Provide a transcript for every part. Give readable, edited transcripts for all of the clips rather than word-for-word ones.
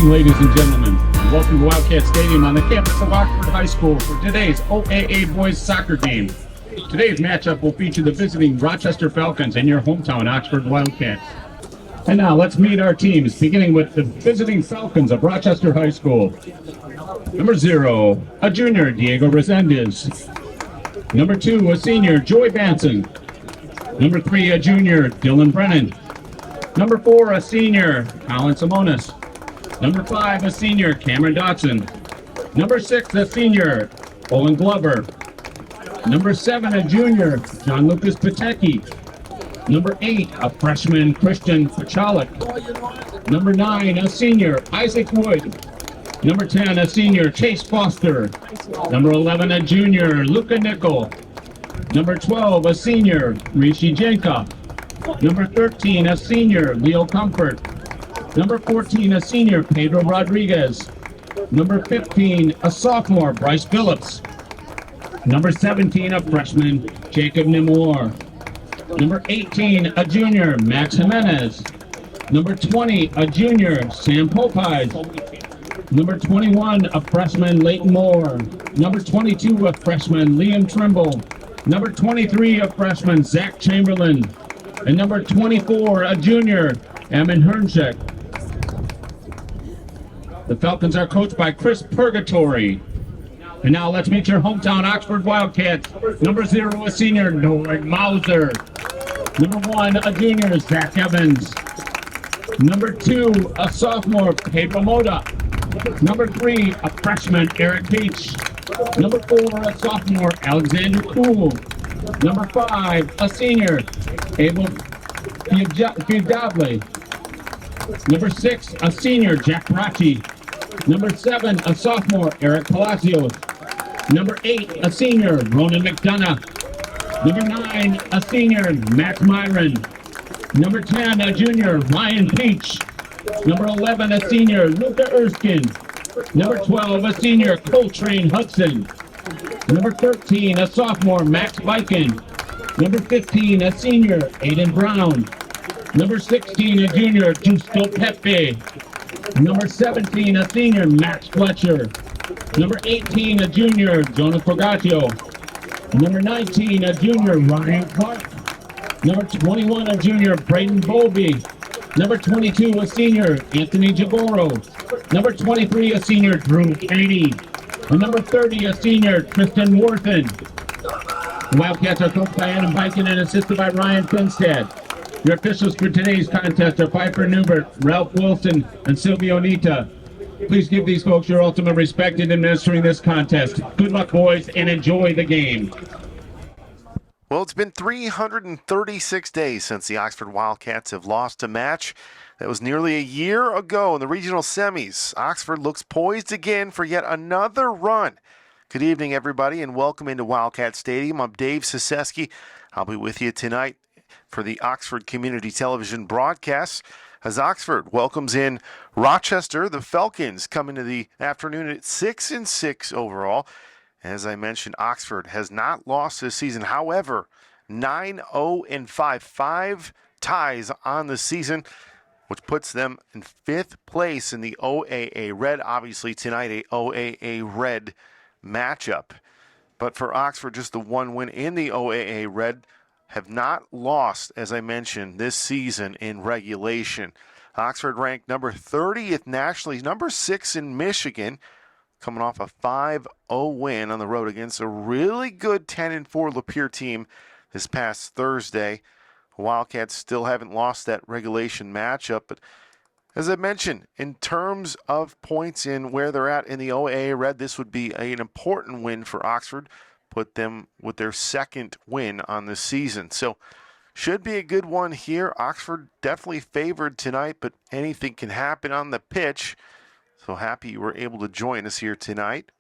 evening, ladies and gentlemen, and welcome to Wildcat Stadium on the campus of Oxford High School for today's OAA boys soccer game. Today's matchup will feature the visiting Rochester Falcons and your hometown Oxford Wildcats. And now let's meet our teams, beginning with the visiting Falcons of Rochester High School. Number 0, a junior, Diego Resendez. Number 2, a senior, Joy Banson. Number 3, a junior, Dylan Brennan. Number 4, a senior, Colin Simonis. Number 5, a senior, Cameron Dotson. Number 6, a senior, Owen Glover. Number 7, a junior, John Lucas Patecki. Number 8, a freshman, Christian Pachalik. Number 9, a senior, Isaac Wood. Number 10, a senior, Chase Foster. Number 11, a junior, Luca Nickel. Number 12, a senior, Rishi Jenka. Number 13, a senior, Leo Comfort. Number 14, a senior, Pedro Rodriguez. Number 15, a sophomore, Bryce Phillips. Number 17, a freshman, Jacob Nimor. Number 18, a junior, Max Jimenez. Number 20, a junior, Sam Popeyes. Number 21, a freshman, Leighton Moore. Number 22, a freshman, Liam Trimble. Number 23, a freshman, Zach Chamberlain. And number 24, a junior, Emin Hernchek. The Falcons are coached by Chris Purgatory. And now let's meet your hometown Oxford Wildcats. Number 0, a senior, Norik Mauser. Number 1, a junior, Zach Evans. Number 2, a sophomore, Pedro Moda. Number 3, a freshman, Eric H. Number 4, a sophomore, Alexander Poole. Number 5, a senior, Abel Fiadable. Number 6, a senior, Jack Bracci. Number 7, a sophomore, Eric Palacios. Number 8, a senior, Ronan McDonough. Number 9, a senior, Max Myron. Number 10, a junior, Ryan Peach. Number 11, a senior, Luca Erskine. Number 12, a senior, Coltrane Hudson. Number 13, a sophomore, Max Viken. Number 15, a senior, Aiden Brown. Number 16, a junior, Justo Pepe. Number 17, a senior, Max Fletcher. Number 18, a junior, Jonah Forgatio. Number 19, a junior, Ryan Clark. Number 21, a junior, Braden Bowlby. Number 22, a senior, Anthony Jaboro. Number 23, a senior, Drew Cady. And number 30, a senior, Tristan Worthen. The Wildcats are coached by Adam Biken and assisted by Ryan Finstad. Your officials for today's contest are Piper Newbert, Ralph Wilson, and Silvio Nita. Please give these folks your ultimate respect in administering this contest. Good luck, boys, and enjoy the game. Well, it's been 336 days since the Oxford Wildcats have lost a match. That was nearly a year ago in the regional semis. Oxford looks poised again for yet another run. Good evening, everybody, and welcome into Wildcat Stadium. I'm Dave Siseski. I'll be with you tonight for the Oxford Community Television broadcast as Oxford welcomes in Rochester. The Falcons come into the afternoon at 6-6 overall. As I mentioned, Oxford has not lost this season. However, 9-0-5, 5 ties on the season, which puts them in 5th place in the OAA Red. Obviously, tonight, a OAA Red matchup. But for Oxford, just the one win in the OAA Red. Have not lost, as I mentioned, this season in regulation. Oxford ranked number 30th nationally, number 6 in Michigan, coming off a 5-0 win on the road against a really good 10-4 Lapeer team this past Thursday. Wildcats still haven't lost that regulation matchup, but as I mentioned, in terms of points in where they're at in the OAA Red, this would be an important win for Oxford. Put them with their 2nd win on the season. So should be a good one here. Oxford definitely favored tonight, but anything can happen on the pitch. So happy you were able to join us here tonight.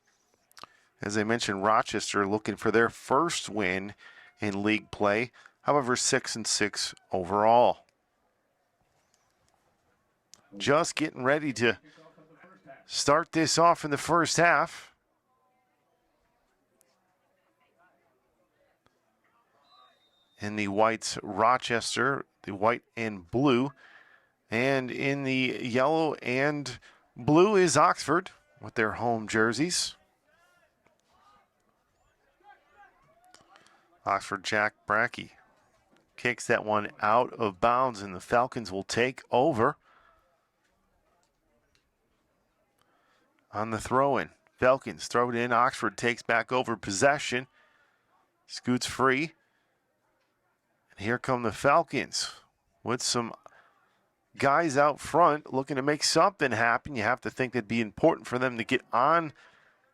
As I mentioned, Rochester looking for their 1st win in league play. However, 6-6 overall. Just getting ready to start this off in the first half. In the whites, Rochester, the white and blue, and in the yellow and Blue is Oxford with their home jerseys. Oxford Jack Brackey kicks that one out of bounds, and the Falcons will take over on the throw-in. Falcons throw it in. Oxford takes back over possession. Scoots free. And here come the Falcons with some guys out front looking to make something happen. You have to think that'd be important for them to get on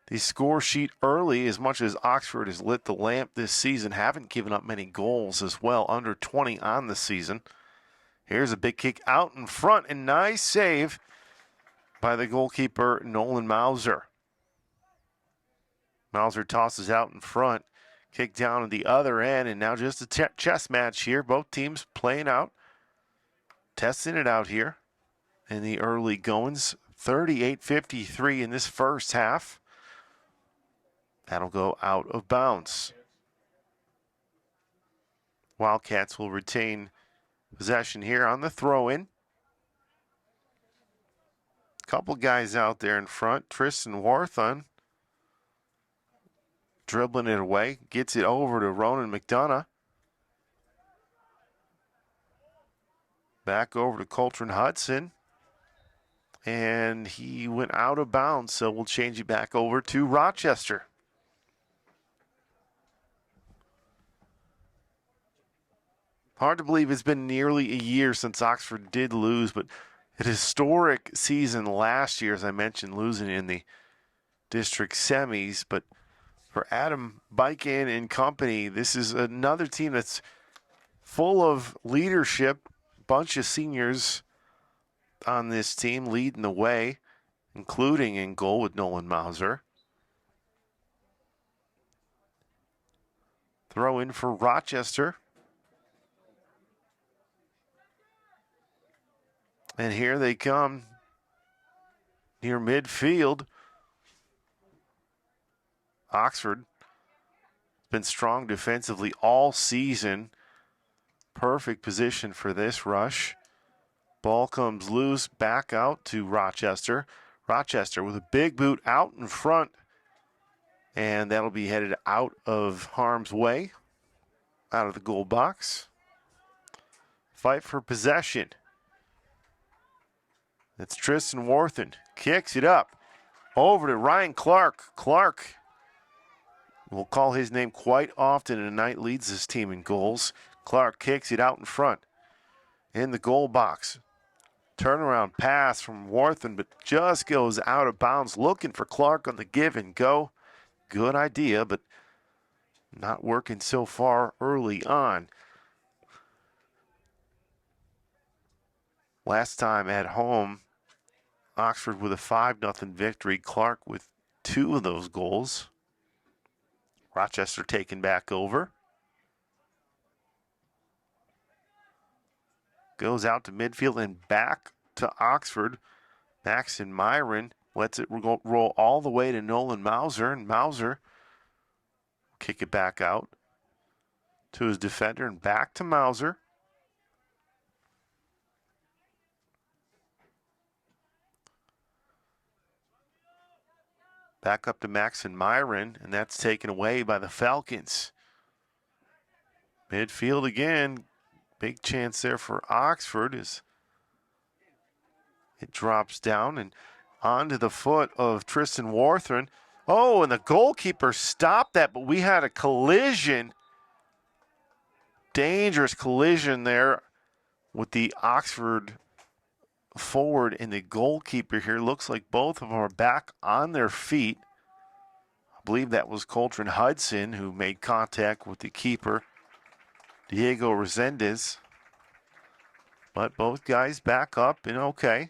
the score sheet early, as much as Oxford has lit the lamp this season. Haven't given up many goals as well, under 20 on the season. Here's a big kick out in front, and nice save by the goalkeeper, Nolan Mauser. Mauser tosses out in front, kick down at the other end, and now just a chess match here. Both teams playing out, testing it out here in the early goings. 38-53 in this first half. That'll go out of bounds. Wildcats will retain possession here on the throw-in. Couple guys out there in front. Tristan Warthon dribbling it away. Gets it over to Ronan McDonough. Back over to Coltrane Hudson. And he went out of bounds, so we'll change it back over to Rochester. Hard to believe it's been nearly a year since Oxford did lose, but an historic season last year, as I mentioned, losing in the district semis. But for Adam Bikin and company, this is another team that's full of leadership, bunch of seniors on this team leading the way, including in goal with Nolan Mauser. Throw in for Rochester. And here they come near midfield. Oxford has been strong defensively all season. Perfect position for this rush. Ball comes loose, back out to Rochester. Rochester with a big boot out in front. And that'll be headed out of harm's way, out of the goal box. Fight for possession. It's Tristan Warthen. Kicks it up. Over to Ryan Clark. Clark, we'll call his name quite often tonight, leads this team in goals. Clark kicks it out in front. In the goal box. Turnaround pass from Warthen, but just goes out of bounds. Looking for Clark on the give and go. Good idea, but not working so far early on. Last time at home, Oxford with a 5-0 victory. Clark with 2 of those goals. Rochester taken back over. Goes out to midfield and back to Oxford. Maxon Myron lets it roll all the way to Nolan Mauser, and Mauser kick it back out to his defender and back to Mauser. Back up to Maxon Myron, and that's taken away by the Falcons. Midfield again. Big chance there for Oxford as it drops down and onto the foot of Tristan Warthen. Oh, and the goalkeeper stopped that, but we had a collision. Dangerous collision there with the Oxford forward and the goalkeeper here. Looks like both of them are back on their feet. I believe that was Coltrane Hudson who made contact with the keeper, Diego Resendez. But both guys back up and okay.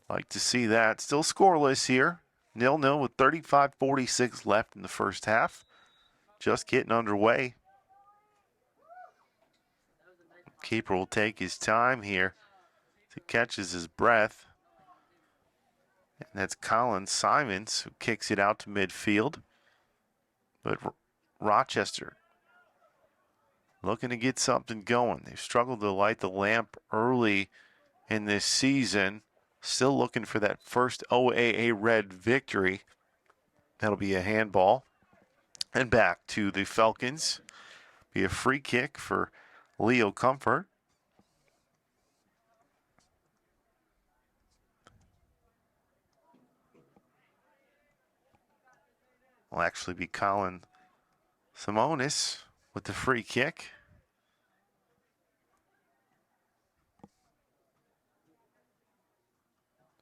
Like to see that. Still scoreless here. 0-0 with 35:46 left in the first half. Just getting underway. Keeper will take his time here. He catches his breath. And that's Colin Simons who kicks it out to midfield. But Rochester looking to get something going. They've struggled to light the lamp early in this season. Still looking for that first OAA Red victory. That'll be a handball. And back to the Falcons. Be a free kick for Leo Comfort. Will actually be Colin Simonis with the free kick.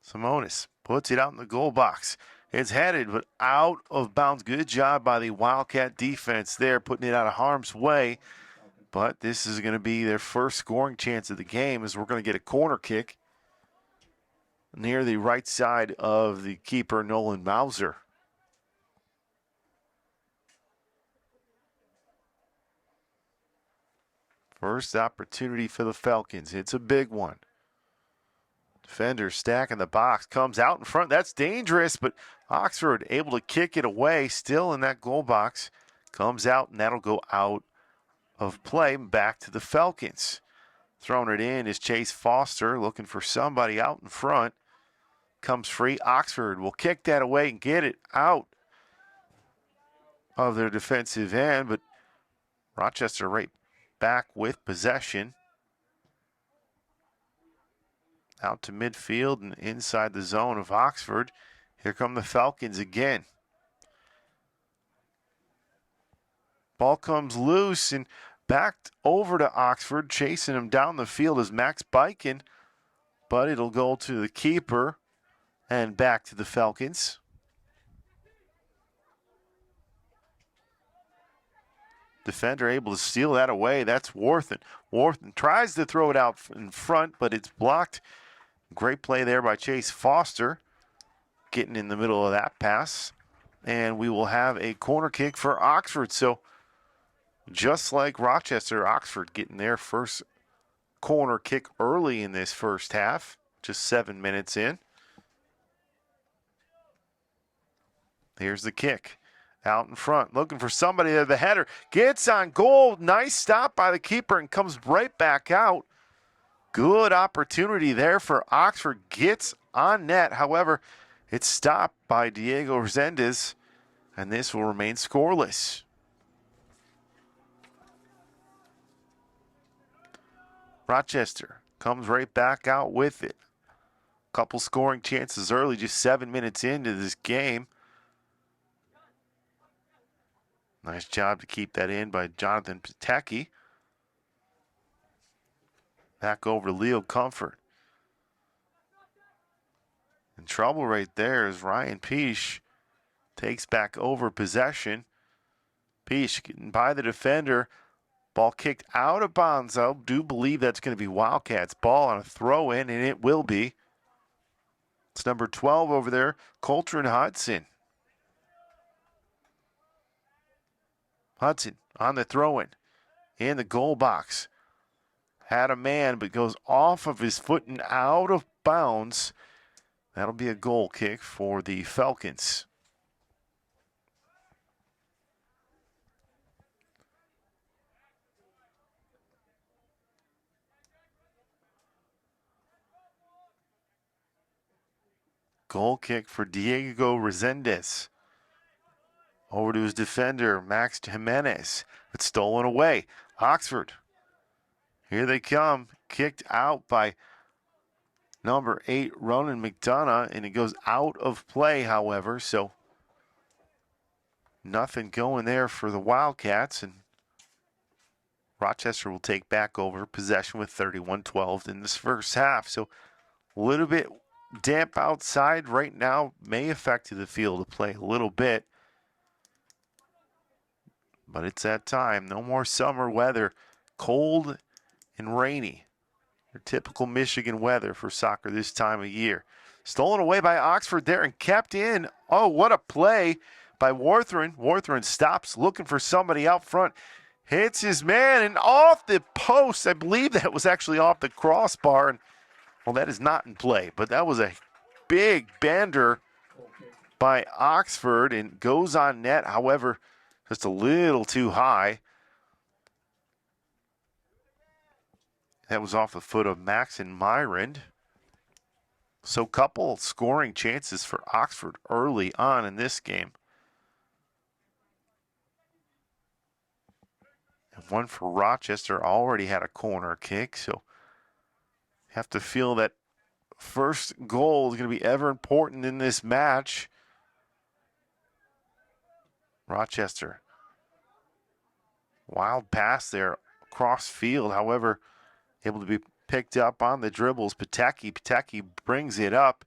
Simonis puts it out in the goal box. It's headed, but out of bounds. Good job by the Wildcat defense there, putting it out of harm's way. But this is going to be their first scoring chance of the game, as we're going to get a corner kick near the right side of the keeper, Nolan Mauser. First opportunity for the Falcons. It's a big one. Defender stacking the box, comes out in front. That's dangerous, but Oxford able to kick it away, still in that goal box. Comes out, and that'll go out of play, back to the Falcons. Throwing it in is Chase Foster, looking for somebody out in front. Comes free. Oxford will kick that away and get it out of their defensive end, but Rochester right back with possession. Out to midfield and inside the zone of Oxford. Here come the Falcons again. Ball comes loose and backed over to Oxford. Chasing him down the field is Max Biken, but it'll go to the keeper and back to the Falcons. Defender able to steal that away. That's Warthen. Warthen tries to throw it out in front, but it's blocked. Great play there by Chase Foster, getting in the middle of that pass. And we will have a corner kick for Oxford. So just like Rochester, Oxford getting their first corner kick early in this first half, just 7 minutes in. Here's the kick. Out in front, looking for somebody there. The header gets on goal. Nice stop by the keeper and comes right back out. Good opportunity there for Oxford. Gets on net. However, it's stopped by Diego Resendez, and this will remain scoreless. Rochester comes right back out with it. Couple scoring chances early, just 7 minutes into this game. Nice job to keep that in by Jonathan Pateki. Back over to Leo Comfort. In trouble right there as Ryan Peash takes back over possession. Peash getting by the defender. Ball kicked out of bounds. I do believe that's going to be Wildcats' ball on a throw-in, and it will be. It's number 12 over there, Coltrane Hudson. Hudson on the throw-in in the goal box. Had a man, but goes off of his foot and out of bounds. That'll be a goal kick for the Falcons. Goal kick for Diego Resendez. Over to his defender, Max Jimenez. It's stolen away. Oxford. Here they come. Kicked out by number 8, Ronan McDonough, and it goes out of play, however. So nothing going there for the Wildcats, and Rochester will take back over possession with 31-12 in this first half. So a little bit damp outside right now. May affect the field to play a little bit. But it's that time. No more summer weather. Cold and rainy. Your typical Michigan weather for soccer this time of year. Stolen away by Oxford there and kept in. Oh, what a play by Warthen. Warthen stops looking for somebody out front. Hits his man and off the post. I believe that was actually off the crossbar. And, well, that is not in play, but that was a big bender by Oxford and goes on net. However, just a little too high. That was off the foot of Max and Myrand. So couple scoring chances for Oxford early on in this game. And one for Rochester already had a corner kick, so you have to feel that first goal is going to be ever important in this match. Rochester. Wild pass there across field, however, able to be picked up on the dribbles. Pateki brings it up.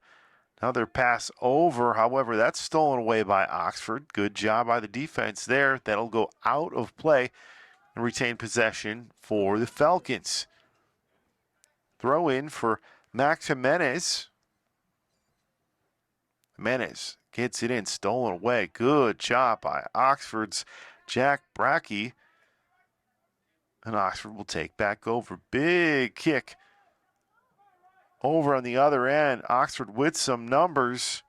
Another pass over, however, that's stolen away by Oxford. Good job by the defense there. That'll go out of play and retain possession for the Falcons. Throw in for Max Jimenez. Jimenez gets it in, stolen away. Good job by Oxford's Jack Brackey. And Oxford will take back over. Big kick over on the other end. Oxford with some numbers.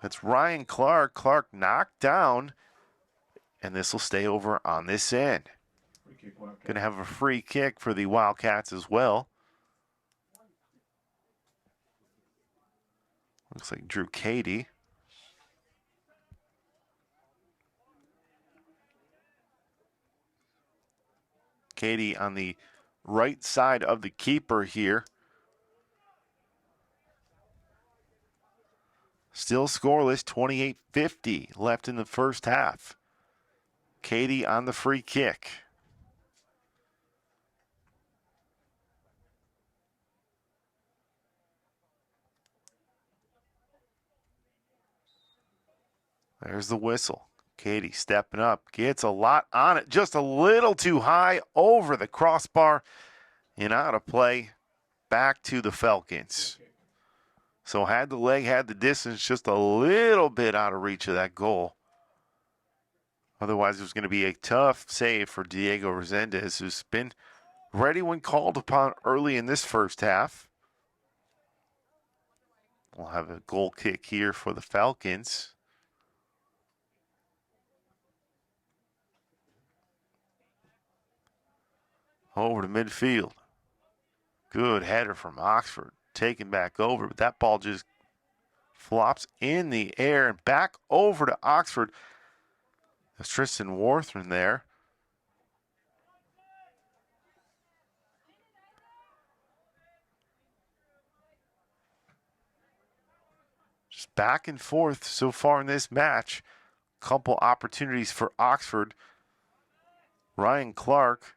That's Ryan Clark. Clark knocked down. And this will stay over on this end. Going to have a free kick for the Wildcats as well. Looks like Drew Cady. Cady on the right side of the keeper here. Still scoreless, 28:50 left in the first half. Cady on the free kick. There's the whistle. Cady stepping up, gets a lot on it, just a little too high over the crossbar and out of play. Back to the Falcons. So had the leg, had the distance, just a little bit out of reach of that goal. Otherwise, it was going to be a tough save for Diego Resendez, who's been ready when called upon early in this first half. We'll have a goal kick here for the Falcons. Over to midfield. Good header from Oxford. Taken back over, but that ball just flops in the air and back over to Oxford. There's Tristan Warthran there. Just back and forth so far in this match. Couple opportunities for Oxford. Ryan Clark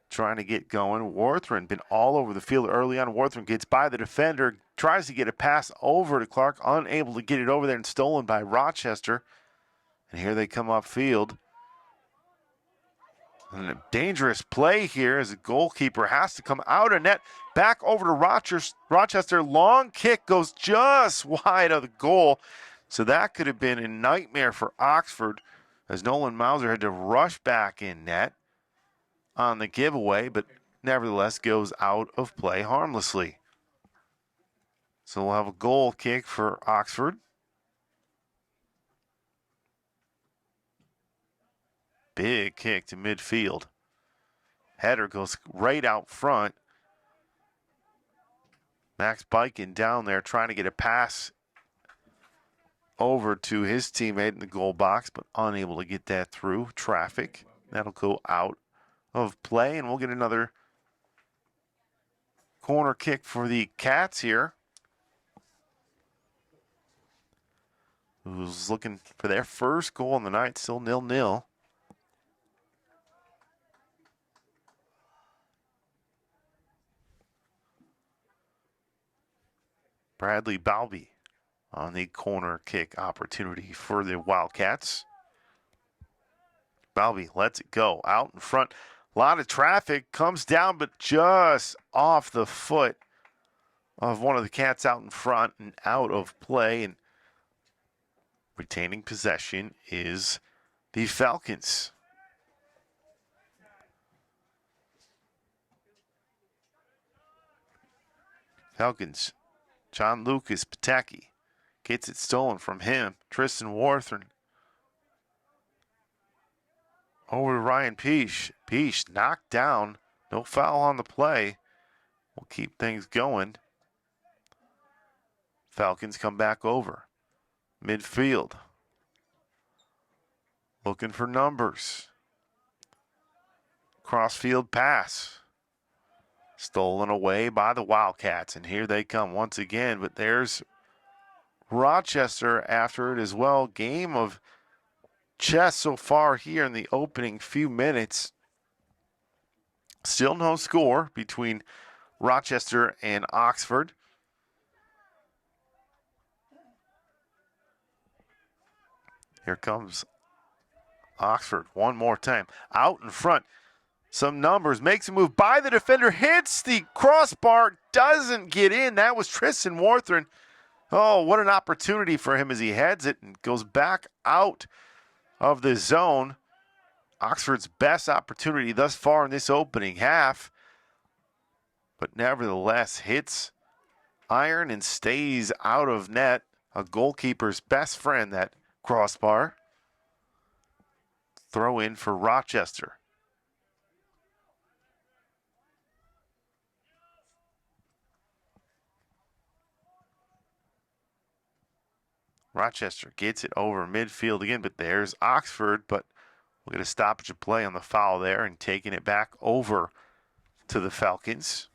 trying to get going. Warthran been all over the field early on. Warthran gets by the defender, tries to get a pass over to Clark, unable to get it over there and stolen by Rochester. And here they come upfield. And a dangerous play here as the goalkeeper has to come out of net. Back over to Rochester. Long kick goes just wide of the goal. So that could have been a nightmare for Oxford as Nolan Mauser had to rush back in net on the giveaway, but nevertheless goes out of play harmlessly. So we'll have a goal kick for Oxford. Big kick to midfield. Header goes right out front. Max Bikin down there trying to get a pass over to his teammate in the goal box, but unable to get that through traffic. That'll go out of play, and we'll get another corner kick for the Cats here. Who's looking for their first goal in the night, still 0-0. Bradley Balby on the corner kick opportunity for the Wildcats. Balby lets it go out in front. A lot of traffic, comes down, but just off the foot of one of the Cats out in front and out of play. And retaining possession is the Falcons. Falcons, John Lucas Pateki gets it stolen from him. Tristan Warthran. Over to Ryan Peace. Peace knocked down. No foul on the play. We'll keep things going. Falcons come back over. Midfield. Looking for numbers. Crossfield pass. Stolen away by the Wildcats, and here they come once again, but there's Rochester after it as well. Game of chess so far here in the opening few minutes. Still no score between Rochester and Oxford. Here comes Oxford one more time. Out in front. Some numbers. Makes a move by the defender. Hits the crossbar. Doesn't get in. That was Tristan Warthrin. Oh, what an opportunity for him as he heads it and goes back out of the zone. Oxford's best opportunity thus far in this opening half. But nevertheless hits iron and stays out of net. A goalkeeper's best friend, that crossbar. Throw in for Rochester. Rochester gets it over midfield again, but there's Oxford, but we'll get a stoppage of play on the foul there and taking it back over to the Falcons.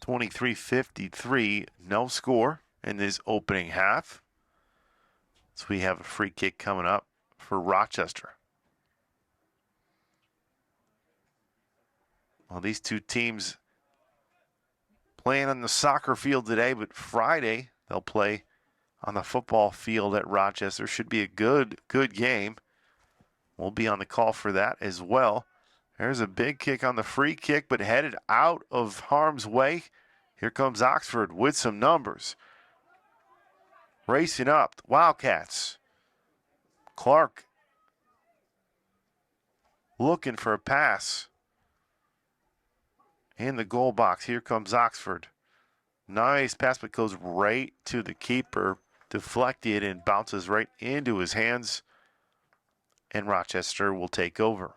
23-53, no score in this opening half. So we have a free kick coming up for Rochester. Well, these two teams playing on the soccer field today, but Friday they'll play on the football field at Rochester. Should be a good game. We'll be on the call for that as well. There's a big kick on the free kick, but headed out of harm's way. Here comes Oxford with some numbers. Racing up, Wildcats. Clark looking for a pass. In the goal box, here comes Oxford. Nice pass, but goes right to the keeper. Deflected and bounces right into his hands. And Rochester will take over.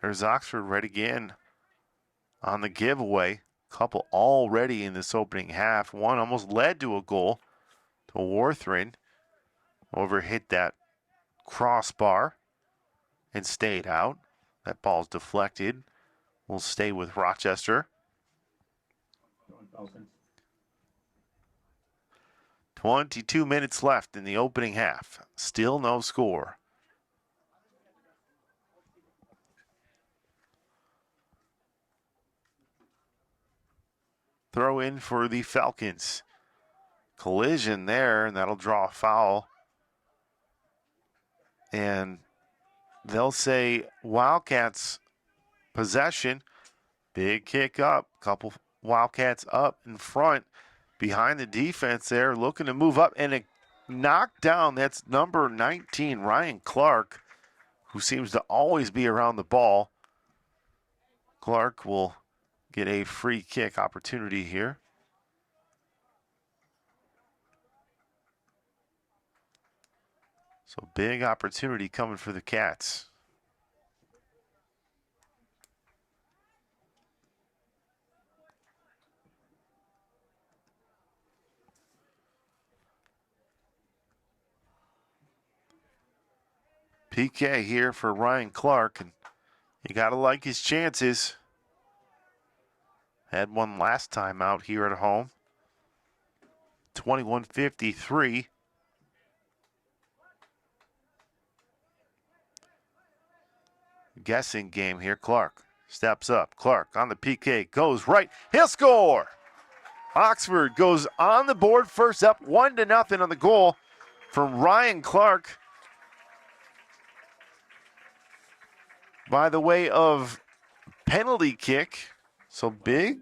There's Oxford right again on the giveaway. Couple already in this opening half. One almost led to a goal to Warthrin. Overhit that crossbar and stayed out. That ball's deflected. Will stay with Rochester. 22 minutes left in the opening half. Still no score. Throw in for the Falcons. Collision there, and that'll draw a foul. And they'll say Wildcats possession. Big kick up. Couple Wildcats up in front behind the defense there, looking to move up. And a knockdown. That's number 19, Ryan Clark, who seems to always be around the ball. Clark will get a free kick opportunity here. So big opportunity coming for the Cats. PK here for Ryan Clark, and you got to like his chances. Had one last time out here at home. 21-53. Guessing game here. Clark steps up. Clark on the PK goes right. He'll score. Oxford goes on the board first up 1-0 on the goal from Ryan Clark. By the way of penalty kick. So big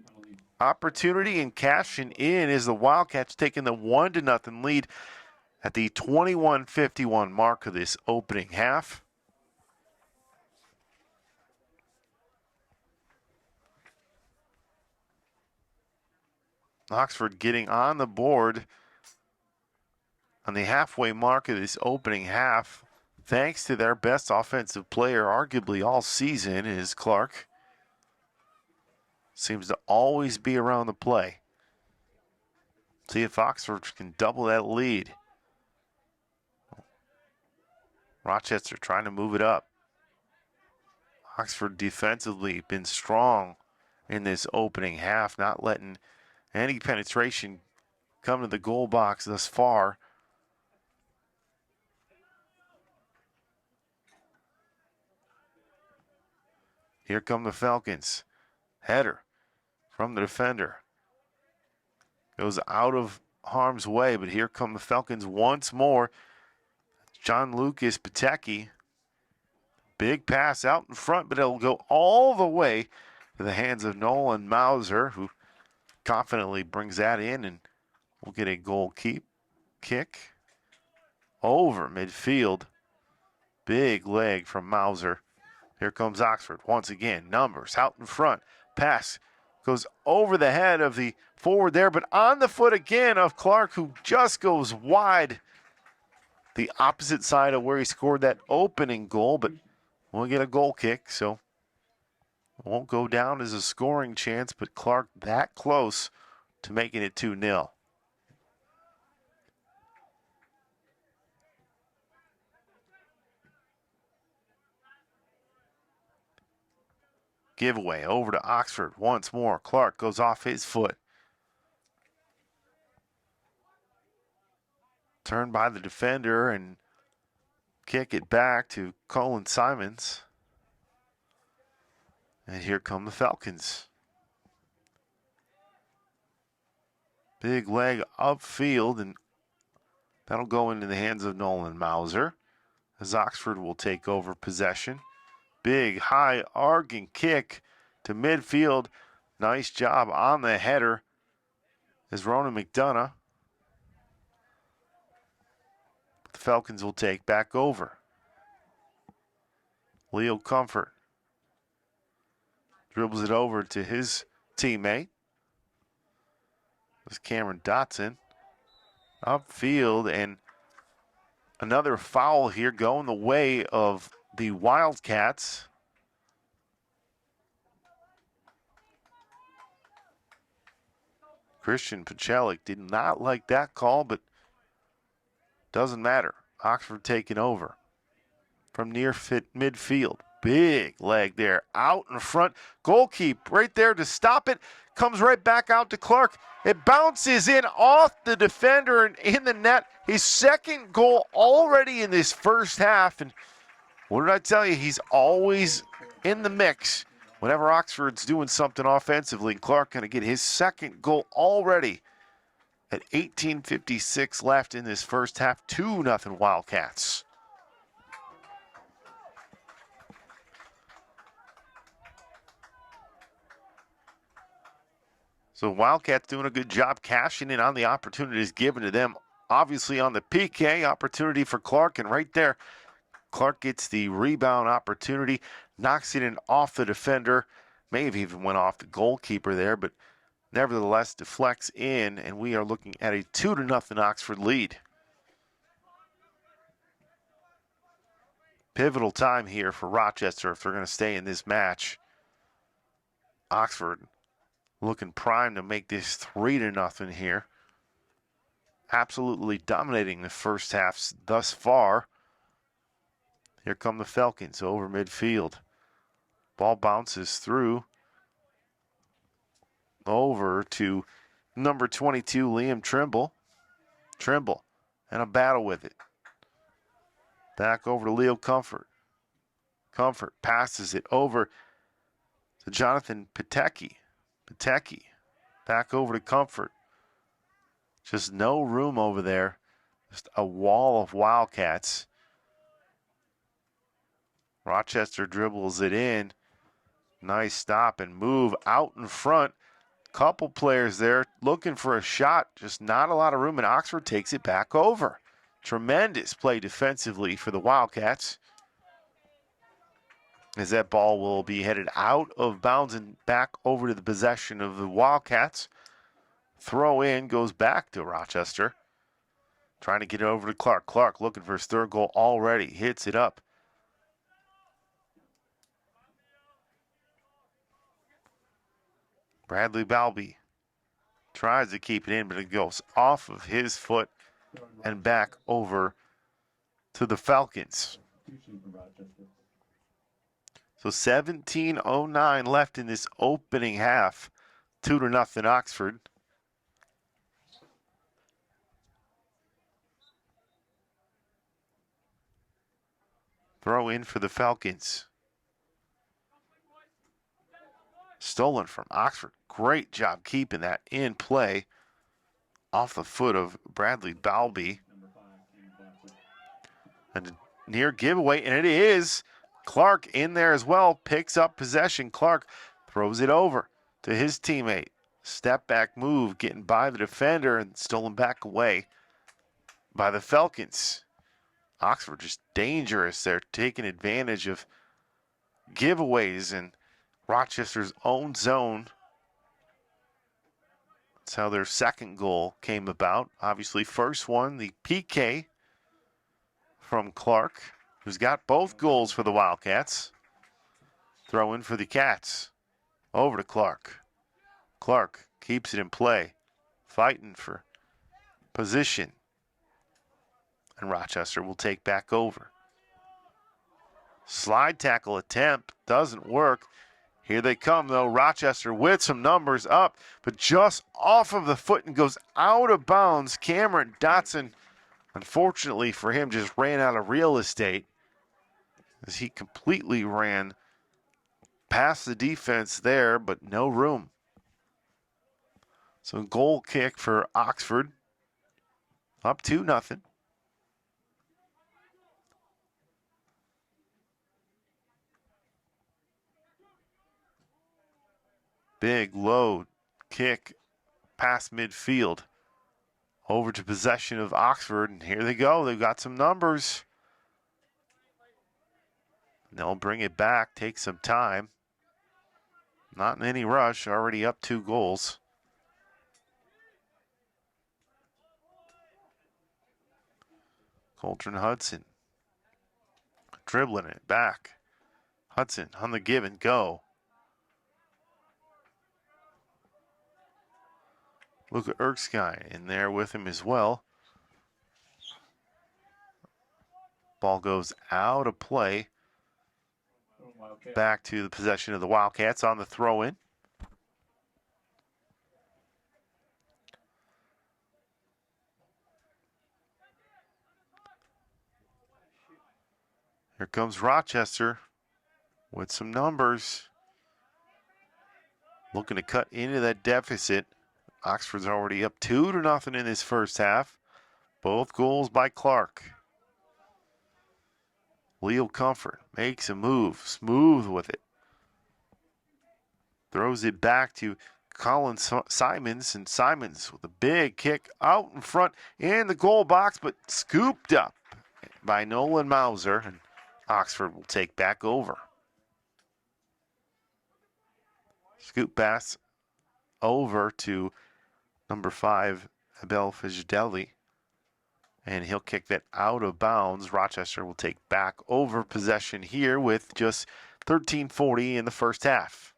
opportunity and cashing in as the Wildcats taking the 1-0 lead at the 21-51 mark of this opening half. Oxford getting on the board on the halfway mark of this opening half. thanks to their best offensive player, arguably all season, is Clark. Seems to always be around the play. See if Oxford can double that lead. Rochester trying to move it up. Oxford defensively been strong in this opening half, not letting any penetration come to the goal box thus far. Here come the Falcons. Header from the defender. Goes out of harm's way, but here come the Falcons once more. John Lucas Pateki. Big pass out in front, but it'll go all the way to the hands of Nolan Mauser, who confidently brings that in, and we'll get a goal kick over midfield. Big leg from Mauser. Here comes Oxford once again. Numbers out in front. Pass goes over the head of the forward there, but on the foot again of Clark, who just goes wide. The opposite side of where he scored that opening goal, but we'll get a goal kick, so it won't go down as a scoring chance, but Clark that close to making it 2-0. Giveaway over to Oxford once more. Clark goes off his foot. Turned by the defender and kick it back to Colin Simons. And here come the Falcons. Big leg upfield, and that'll go into the hands of Nolan Mauser as Oxford will take over possession. Big, high, arcing kick to midfield. Nice job on the header is Ronan McDonough. The Falcons will take back over. Leo Comfort dribbles it over to his teammate. It's Cameron Dotson. Upfield, and another foul here going the way of the Wildcats. Christian Pachelik did not like that call, but doesn't matter. Oxford taking over from near midfield. Big leg there out in front. Goalkeeper right there to stop it. Comes right back out to Clark. It bounces in off the defender and in the net. His second goal already in this first half. And what did I tell you? He's always in the mix. Whenever Oxford's doing something offensively, Clark going to get his second goal already at 18:56 left in this first half. 2-0 Wildcats. So Wildcats doing a good job cashing in on the opportunities given to them. Obviously on the PK, opportunity for Clark, and right there, Clark gets the rebound opportunity, knocks it in off the defender, may have even went off the goalkeeper there, but nevertheless deflects in, and we are looking at a 2-0 Oxford lead. Pivotal time here for Rochester if they're going to stay in this match. Oxford looking primed to make this 3-0 here. Absolutely dominating the first half thus far. Here come the Falcons over midfield. Ball bounces through over to number 22, Liam Trimble. Trimble, and a battle with it. Back over to Leo Comfort. Comfort passes it over to Jonathan Pateki. Pateki, back over to Comfort. Just no room over there. Just a wall of Wildcats. Rochester dribbles it in. Nice stop and move out in front. Couple players there looking for a shot. Just not a lot of room, and Oxford takes it back over. Tremendous play defensively for the Wildcats. As that ball will be headed out of bounds and back over to the possession of the Wildcats. Throw in goes back to Rochester. Trying to get it over to Clark. Clark looking for his third goal already. Hits it up. Bradley Balby tries to keep it in, but it goes off of his foot and back over to the Falcons. So 17:09 left in this opening half. 2-0 Oxford. Throw in for the Falcons. Stolen from Oxford. Great job keeping that in play. Off the foot of Bradley Balby. And a near giveaway, and it is. Clark in there as well. Picks up possession. Clark throws it over to his teammate. Step back move, getting by the defender and stolen back away by the Falcons. Oxford just dangerous. They're taking advantage of giveaways in Rochester's own zone. That's how their second goal came about. Obviously, first one, the PK from Clark, who's got both goals for the Wildcats. Throw in for the Cats. Over to Clark. Clark keeps it in play, fighting for position. And Rochester will take back over. Slide tackle attempt doesn't work. Here they come, though. Rochester with some numbers up, but just off of the foot and goes out of bounds. Cameron Dotson, unfortunately for him, just ran out of real estate as he completely ran past the defense there, but no room. So goal kick for Oxford. Up 2-0. Big low kick past midfield. Over to possession of Oxford, and here they go. They've got some numbers. They'll bring it back, take some time. Not in any rush, already up 2 goals. Coltrane Hudson dribbling it back. Hudson on the give and go. Luka Erskine in there with him as well. Ball goes out of play. Back to the possession of the Wildcats on the throw-in. Here comes Rochester with some numbers. Looking to cut into that deficit. Oxford's already up 2-0 in this first half. Both goals by Clark. Leo Comfort makes a move, smooth with it. Throws it back to Colin Simons, and Simons with a big kick out in front in the goal box, but scooped up by Nolan Mauser, and Oxford will take back over. Scoop pass over to number 5, Abel Fijdelli, and he'll kick that out of bounds. Rochester will take back over possession here with just 13:40 in the first half.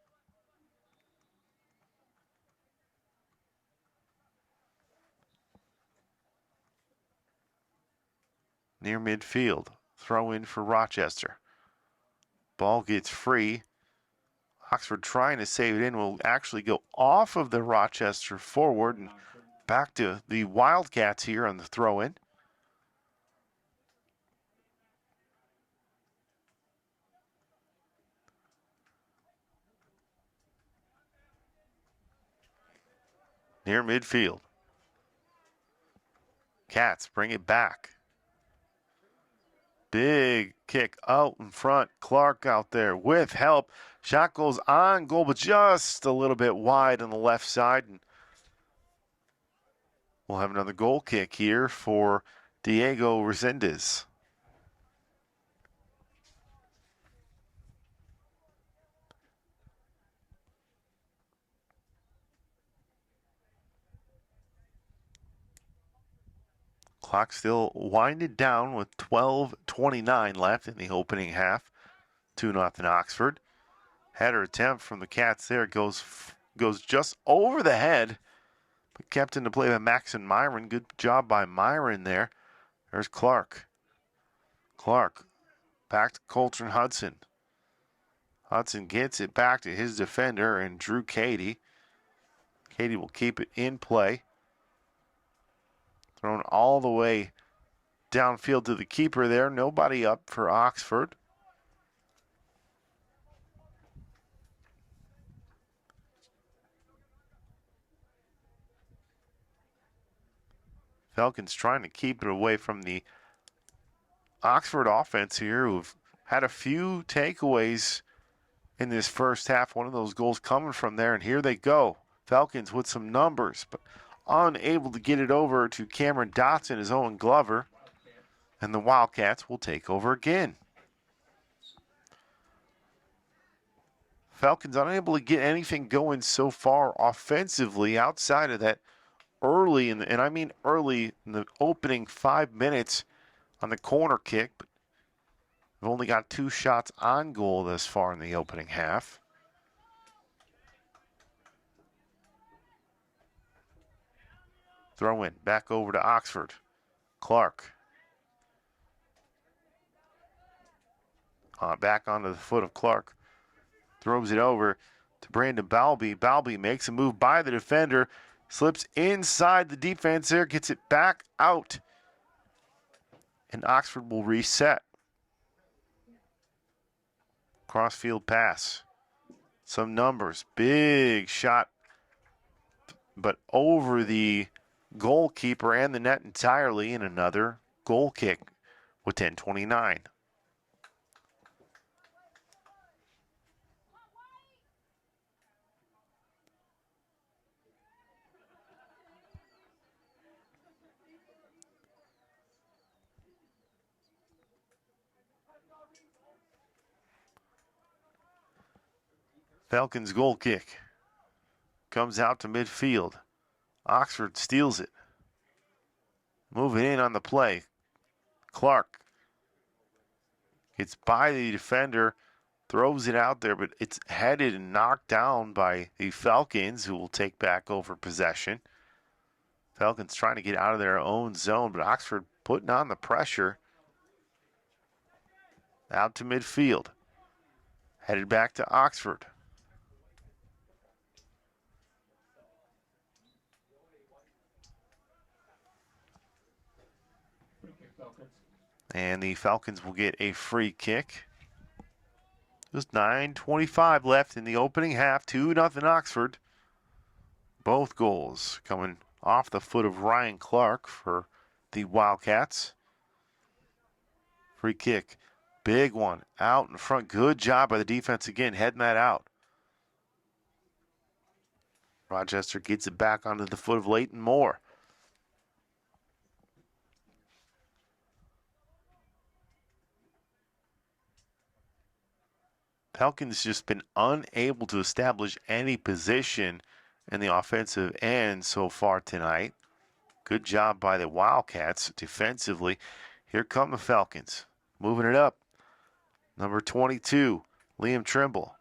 Near midfield, throw in for Rochester. Ball gets free. Oxford trying to save it in, will actually go off of the Rochester forward and back to the Wildcats here on the throw-in. Near midfield. Cats bring it back. Big kick out in front. Clark out there with help. Shot goes on goal, but just a little bit wide on the left side. And we'll have another goal kick here for Diego Resendez. Clock still winded down with 12:29 left in the opening half. 2-0 Oxford. Header attempt from the Cats there goes just over the head, but kept into play by Max and Myron. Good job by Myron there. There's Clark. Clark back to Colton Hudson. Hudson gets it back to his defender and Drew Cady. Cady will keep it in play. Thrown all the way downfield to the keeper there. Nobody up for Oxford. Falcons trying to keep it away from the Oxford offense here, who've had a few takeaways in this first half. One of those goals coming from there, and here they go. Falcons with some numbers, but unable to get it over to Cameron Dotson as Owen Glover, and the Wildcats will take over again. Falcons unable to get anything going so far offensively outside of that early, and I mean early in the opening 5 minutes on the corner kick, but we've only got 2 shots on goal thus far in the opening half. Throw in, back over to Oxford. Clark. Back onto the foot of Clark. Throws it over to Brandon Balby. Balby makes a move by the defender. Slips inside the defense there. Gets it back out. And Oxford will reset. Crossfield pass. Some numbers. Big shot. But over the goalkeeper and the net entirely, and another goal kick with 10:29. Falcons goal kick. Comes out to midfield. Oxford steals it. Moving in on the play. Clark gets by the defender, throws it out there, but it's headed and knocked down by the Falcons, who will take back over possession. Falcons trying to get out of their own zone, but Oxford putting on the pressure. Out to midfield. Headed back to Oxford. And the Falcons will get a free kick. Just 9:25 left in the opening half. 2-0 Oxford. Both goals coming off the foot of Ryan Clark for the Wildcats. Free kick. Big one. Out in front. Good job by the defense again, heading that out. Rochester gets it back onto the foot of Leighton Moore. Falcons just been unable to establish any position in the offensive end so far tonight. Good job by the Wildcats defensively. Here come the Falcons. Moving it up. Number 22, Liam Trimble.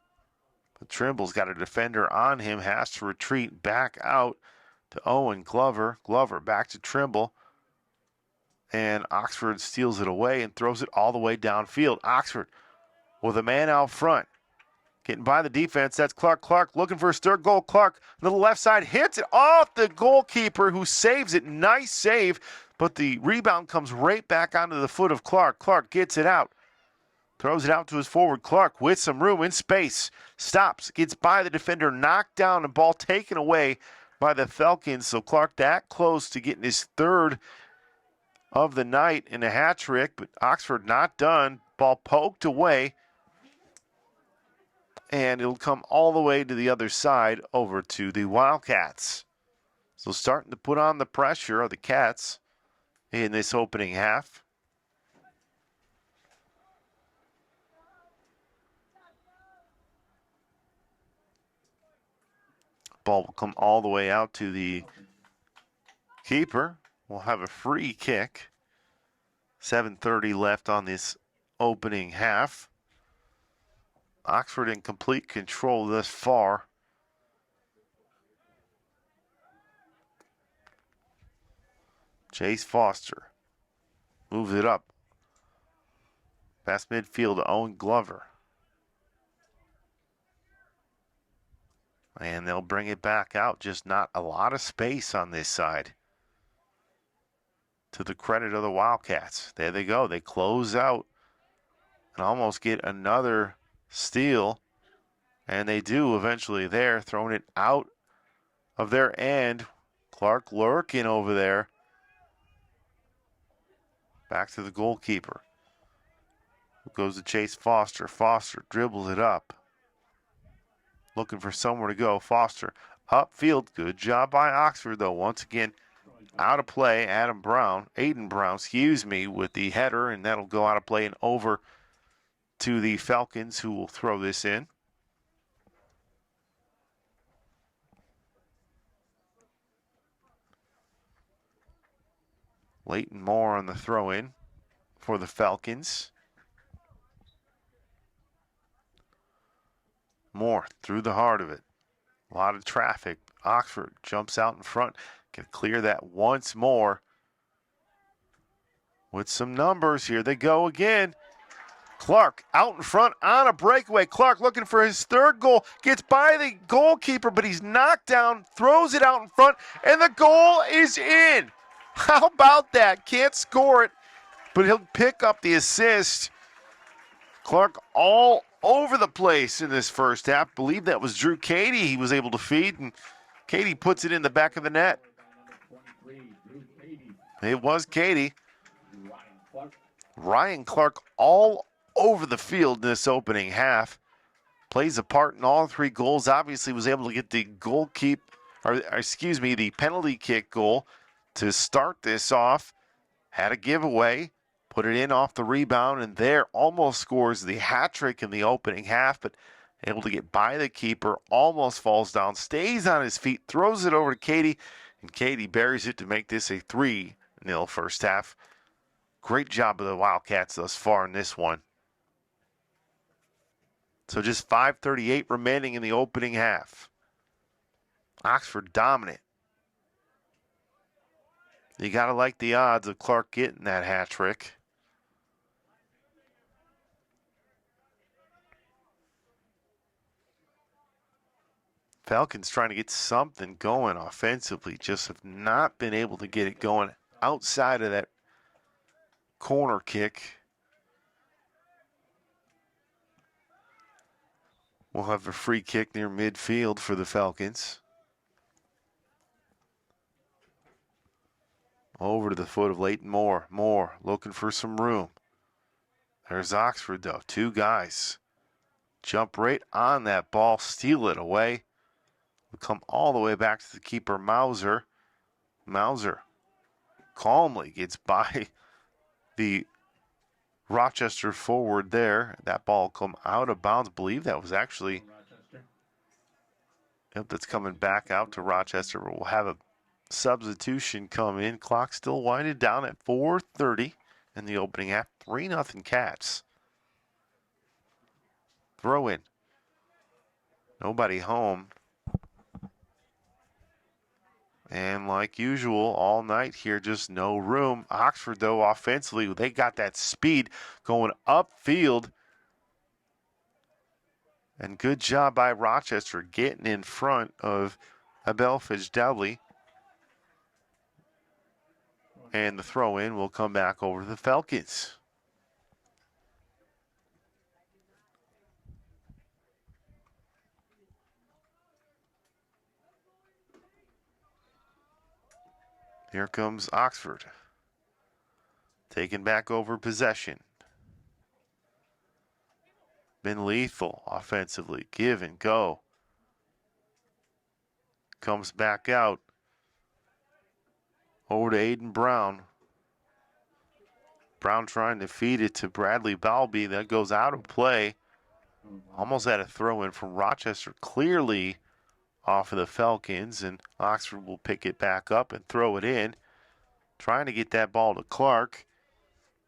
But Trimble's got a defender on him, has to retreat back out to Owen Glover. Glover back to Trimble. And Oxford steals it away and throws it all the way downfield. Oxford with a man out front. Getting by the defense, that's Clark. Clark looking for his third goal. Clark on the left side hits it off the goalkeeper, who saves it. Nice save, but the rebound comes right back onto the foot of Clark. Clark gets it out. Throws it out to his forward. Clark with some room in space. Stops, gets by the defender, knocked down, and ball taken away by the Falcons. So Clark that close to getting his third of the night in a hat trick, but Oxford not done. Ball poked away. And it'll come all the way to the other side over to the Wildcats. So starting to put on the pressure of the Cats in this opening half. Ball will come all the way out to the keeper. will have a free kick. 7:30 left on this opening half. Oxford in complete control thus far. Chase Foster moves it up. Past midfield to Owen Glover. And they'll bring it back out. Just not a lot of space on this side. To the credit of the Wildcats. There they go. They close out and almost get another steal. And they do eventually there, throwing it out of their end. Clark lurking over there. Back to the goalkeeper. Goes to Chase Foster. Foster dribbles it up. Looking for somewhere to go. Foster upfield. Good job by Oxford, though. Once again, out of play. Aiden Brown, with the header, and that'll go out of play and over to the Falcons, who will throw this in. Leighton Moore on the throw-in for the Falcons. Moore through the heart of it. A lot of traffic. Oxford jumps out in front. Can clear that once more. With some numbers, here they go again. Clark out in front on a breakaway. Clark looking for his third goal. Gets by the goalkeeper, but he's knocked down. Throws it out in front, and the goal is in. How about that? Can't score it, but he'll pick up the assist. Clark all over the place in this first half. Believe that was Drew Cady he was able to feed, and Cady puts it in the back of the net. It was Cady. Ryan Clark all over the field in this opening half. Plays a part in all three goals. Obviously was able to get the the penalty kick goal to start this off. Had a giveaway. Put it in off the rebound, and there almost scores the hat trick in the opening half, but able to get by the keeper, almost falls down, stays on his feet, throws it over to Cady, and Cady buries it to make this a 3-0 first half. Great job of the Wildcats thus far in this one. So just 5:38 remaining in the opening half. Oxford dominant. You got to like the odds of Clark getting that hat trick. Falcons trying to get something going offensively, just have not been able to get it going outside of that corner kick. We'll have a free kick near midfield for the Falcons. Over to the foot of Leighton Moore. Moore looking for some room. There's Oxford, though. Two guys. Jump right on that ball, steal it away. We come all the way back to the keeper, Mauser. Mauser calmly gets by the Rochester forward there. That ball come out of bounds. I believe that was actually... Yep, that's coming back out to Rochester. We'll have a substitution come in. Clock still winding down at 4:30 in the opening half. 3-0 Cats. Throw in. Nobody home. And like usual, all night here, just no room. Oxford, though, offensively, they got that speed going upfield. And good job by Rochester getting in front of Abel Fijdelli. And the throw-in will come back over to the Falcons. Here comes Oxford. Taking back over possession. Been lethal offensively. Give and go. Comes back out. Over to Aiden Brown. Brown trying to feed it to Bradley Balby. That goes out of play. Almost had a throw in from Rochester. Clearly off of the Falcons, and Oxford will pick it back up and throw it in. Trying to get that ball to Clark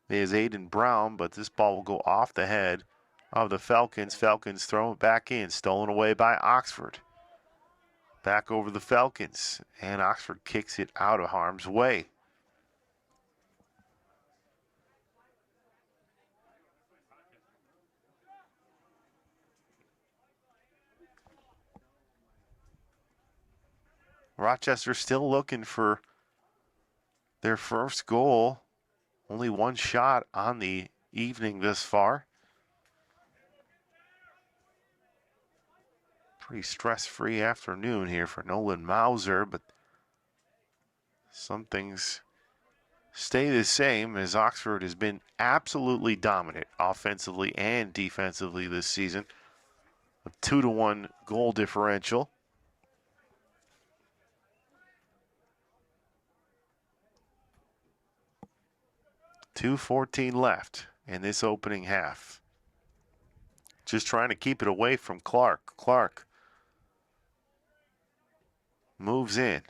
is Aiden Brown, but this ball will go off the head of the Falcons. Falcons throw it back in, stolen away by Oxford. Back over the Falcons, and Oxford kicks it out of harm's way. Rochester still looking for their first goal. Only one shot on the evening this far. Pretty stress-free afternoon here for Nolan Mauser, but some things stay the same as Oxford has been absolutely dominant offensively and defensively this season. A 2-1 goal differential. 2:14 left in this opening half. Just trying to keep it away from Clark. Clark moves in.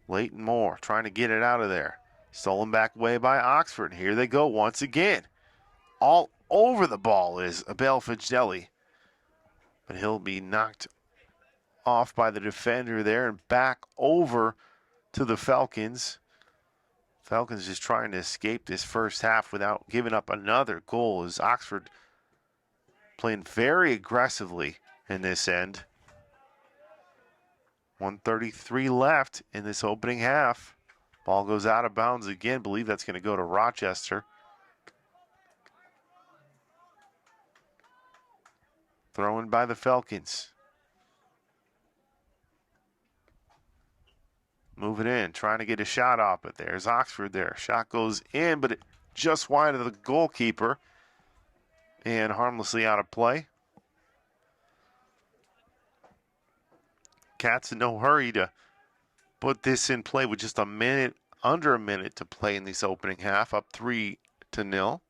Leighton Moore trying to get it out of there. Stolen back away by Oxford. Here they go once again. All over the ball is Abel Fidelli. But he'll be knocked off by the defender there and back over to the Falcons. Falcons just trying to escape this first half without giving up another goal as Oxford playing very aggressively in this end. 1:33 left in this opening half. Ball goes out of bounds again. Believe that's going to go to Rochester. Thrown by the Falcons. Move it in, trying to get a shot off, but there's Oxford there. Shot goes in, but it just wide of the goalkeeper and harmlessly out of play. Cats in no hurry to put this in play with just under a minute to play in this opening half, up 3-0.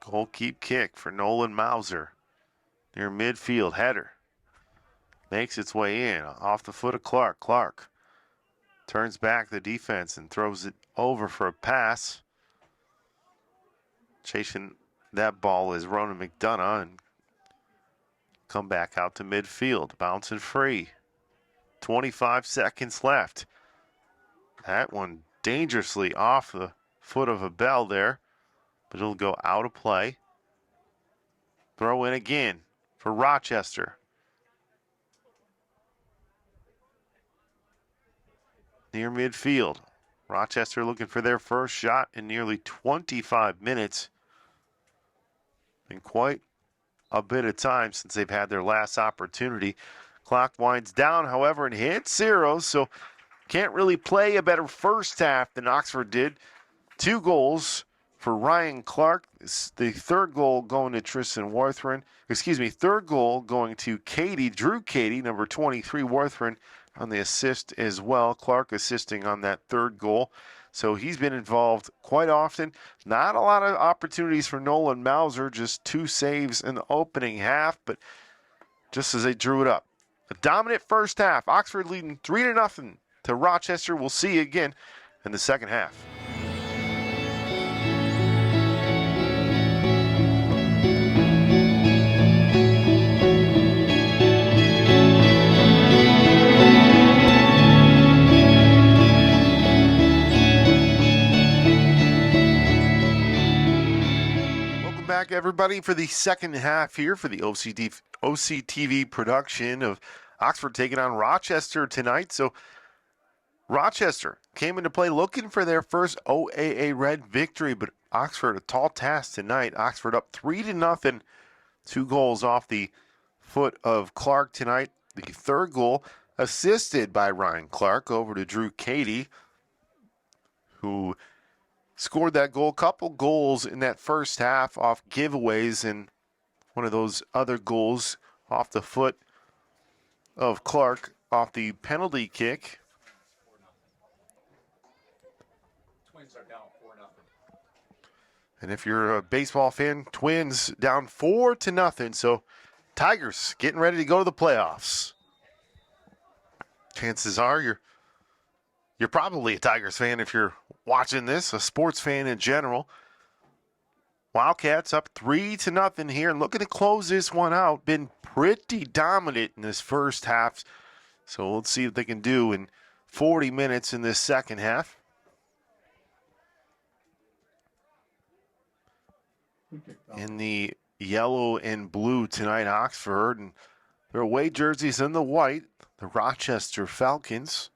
Goal keep kick for Nolan Mauser. Near midfield, header. Makes its way in, off the foot of Clark. Clark turns back the defense and throws it over for a pass. Chasing that ball is Ronan McDonough and come back out to midfield. Bouncing free. 25 seconds left. That one dangerously off the foot of Abel there, but it'll go out of play. Throw in again for Rochester. Near midfield. Rochester looking for their first shot in nearly 25 minutes. Been quite a bit of time since they've had their last opportunity. Clock winds down, however, and hits zero, so can't really play a better first half than Oxford did. 2 goals for Ryan Clark. The third goal going to Tristan Warthrin. Third goal going to Drew Cady, number 23, Warthrin, on the assist as well. Clark assisting on that third goal. So he's been involved quite often. Not a lot of opportunities for Nolan Mauser, just 2 saves in the opening half, but just as they drew it up. A dominant first half. Oxford leading 3-0 to Rochester. We'll see you again in the second half. Back, everybody, for the second half here for the OCTV production of Oxford taking on Rochester tonight. So Rochester came into play looking for their first OAA Red victory, but Oxford a tall task tonight. Oxford up 3-0, 2 goals off the foot of Clark tonight. The third goal assisted by Ryan Clark over to Drew Cady, who scored that goal. Couple goals in that first half off giveaways, and one of those other goals off the foot of Clark off the penalty kick. Twins are down 4-0. And if you're a baseball fan, Twins down 4-0. So Tigers getting ready to go to the playoffs. Chances are you're probably a Tigers fan if you're watching this, a sports fan in general. Wildcats up 3-0 here and looking to close this one out. Been pretty dominant in this first half. So let's see what they can do in 40 minutes in this second half. In the yellow and blue tonight, Oxford, and their away jerseys in the white, the Rochester Falcons.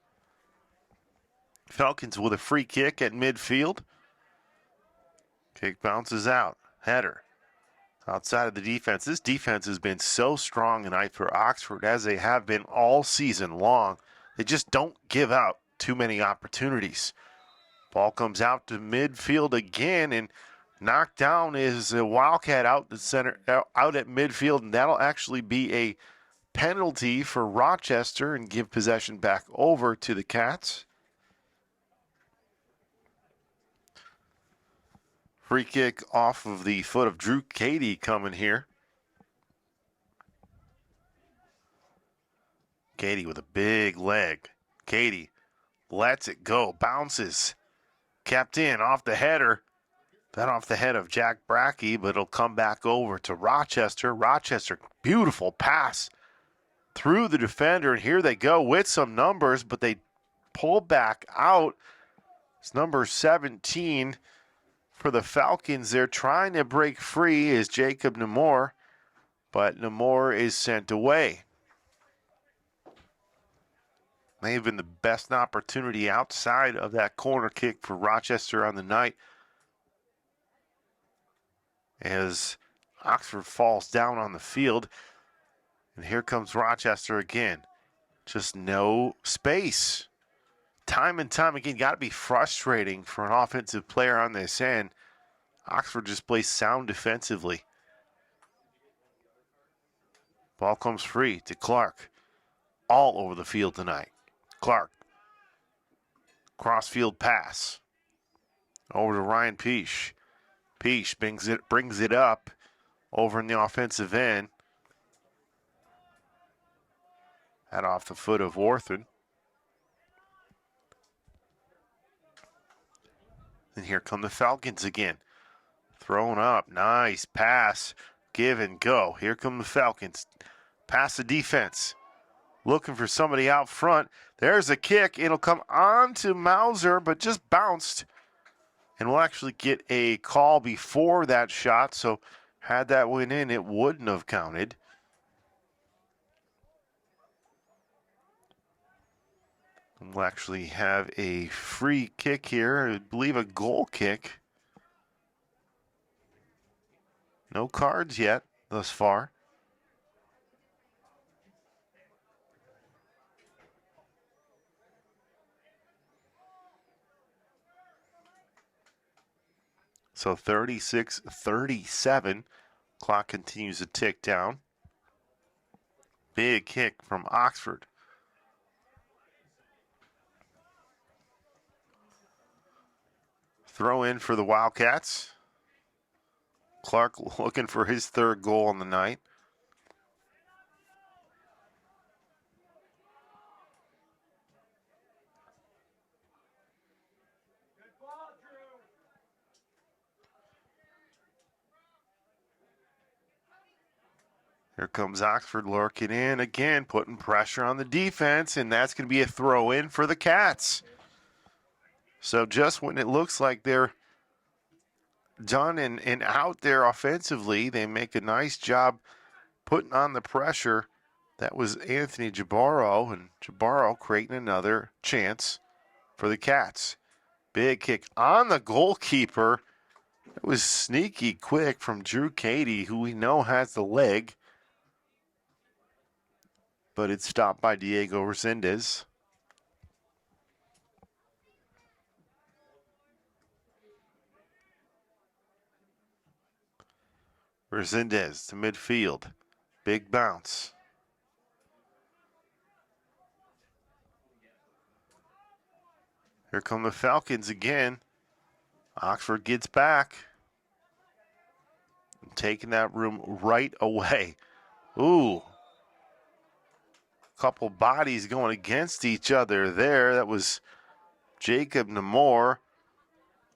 Falcons with a free kick at midfield. Kick bounces out. Header. Outside of the defense. This defense has been so strong tonight for Oxford, as they have been all season long. They just don't give out too many opportunities. Ball comes out to midfield again, and knocked down is a Wildcat out the center, out at midfield, and that'll actually be a penalty for Rochester and give possession back over to the Cats. Free kick off of the foot of Drew Cady coming here. Cady with a big leg. Cady lets it go, bounces, kept in off the header. That off the head of Jack Brackey, but it'll come back over to Rochester. Rochester, beautiful pass through the defender, and here they go with some numbers, but they pull back out. It's number 17 for the Falcons. They're trying to break free is Jacob Namor, but Namor is sent away. May have been the best opportunity outside of that corner kick for Rochester on the night, as Oxford falls down on the field. And here comes Rochester again. Just no space. Time and time again, got to be frustrating for an offensive player on this end. Oxford just plays sound defensively. Ball comes free to Clark. All over the field tonight. Clark. Crossfield pass. Over to Ryan Peash. Peash brings it up over in the offensive end. That off the foot of Worthen. And here come the Falcons again. Thrown up. Nice pass. Give and go. Here come the Falcons. Pass the defense. Looking for somebody out front. There's a kick. It'll come on to Mauser, but just bounced. And we'll actually get a call before that shot. So had that went in, it wouldn't have counted. We'll actually have a free kick here. I believe a goal kick. No cards yet thus far. So 36-37. Clock continues to tick down. Big kick from Oxford. Throw in for the Wildcats. Clark looking for his third goal on the night. Here comes Oxford lurking in again, putting pressure on the defense, and that's going to be a throw in for the Cats. So just when it looks like they're done and out there offensively, they make a nice job putting on the pressure. That was Anthony Jabaro, and Jabaro creating another chance for the Cats. Big kick on the goalkeeper. It was sneaky quick from Drew Cady, who we know has the leg. But it's stopped by Diego Resendez. Resendez to midfield. Big bounce. Here come the Falcons again. Oxford gets back. taking that room right away. Ooh. Couple bodies going against each other there. That was Jacob Namor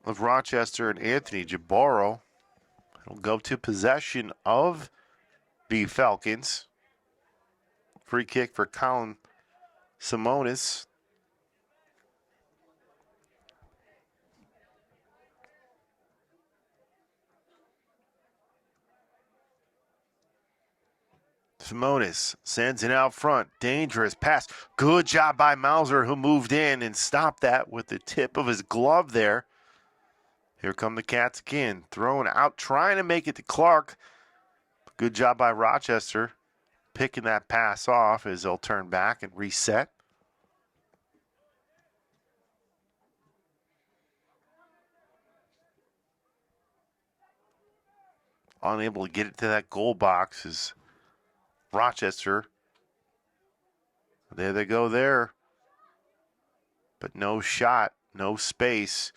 of Rochester and Anthony Jabaro. It'll go to possession of the Falcons. Free kick for Colin Simonis. Simonis sends it out front. Dangerous pass. Good job by Mauser, who moved in and stopped that with the tip of his glove there. Here come the Cats again. Throwing out, trying to make it to Clark. Good job by Rochester picking that pass off as they'll turn back and reset. Unable to get it to that goal box is Rochester. There they go there. But no shot, no space.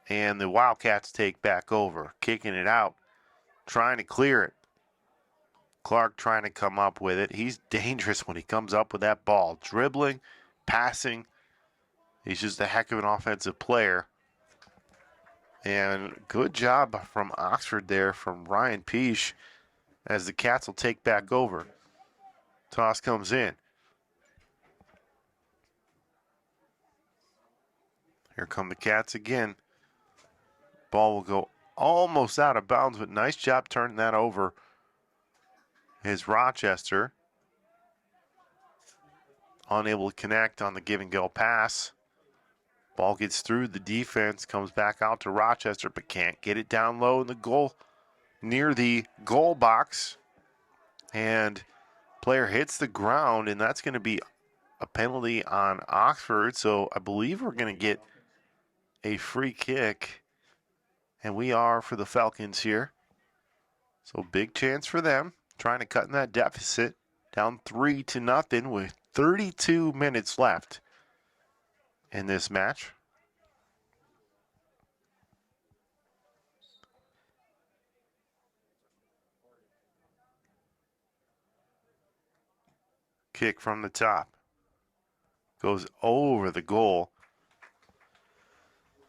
And the Wildcats take back over, kicking it out, trying to clear it. Clark trying to come up with it. He's dangerous when he comes up with that ball. Dribbling, passing. He's just a heck of an offensive player. And good job from Oxford there from Ryan Peash as the Cats will take back over. Toss comes in. Here come the Cats again. Ball will go almost out of bounds, but nice job turning that over is Rochester. Unable to connect on the give and go pass. Ball gets through the defense, comes back out to Rochester, but can't get it down low in the goal, near the goal box. And player hits the ground, and that's going to be a penalty on Oxford. So I believe we're going to get a free kick, and we are for the Falcons here. So big chance for them, trying to cut in that deficit, down 3-0 with 32 minutes left in this match. Kick from the top. Goes over the goal.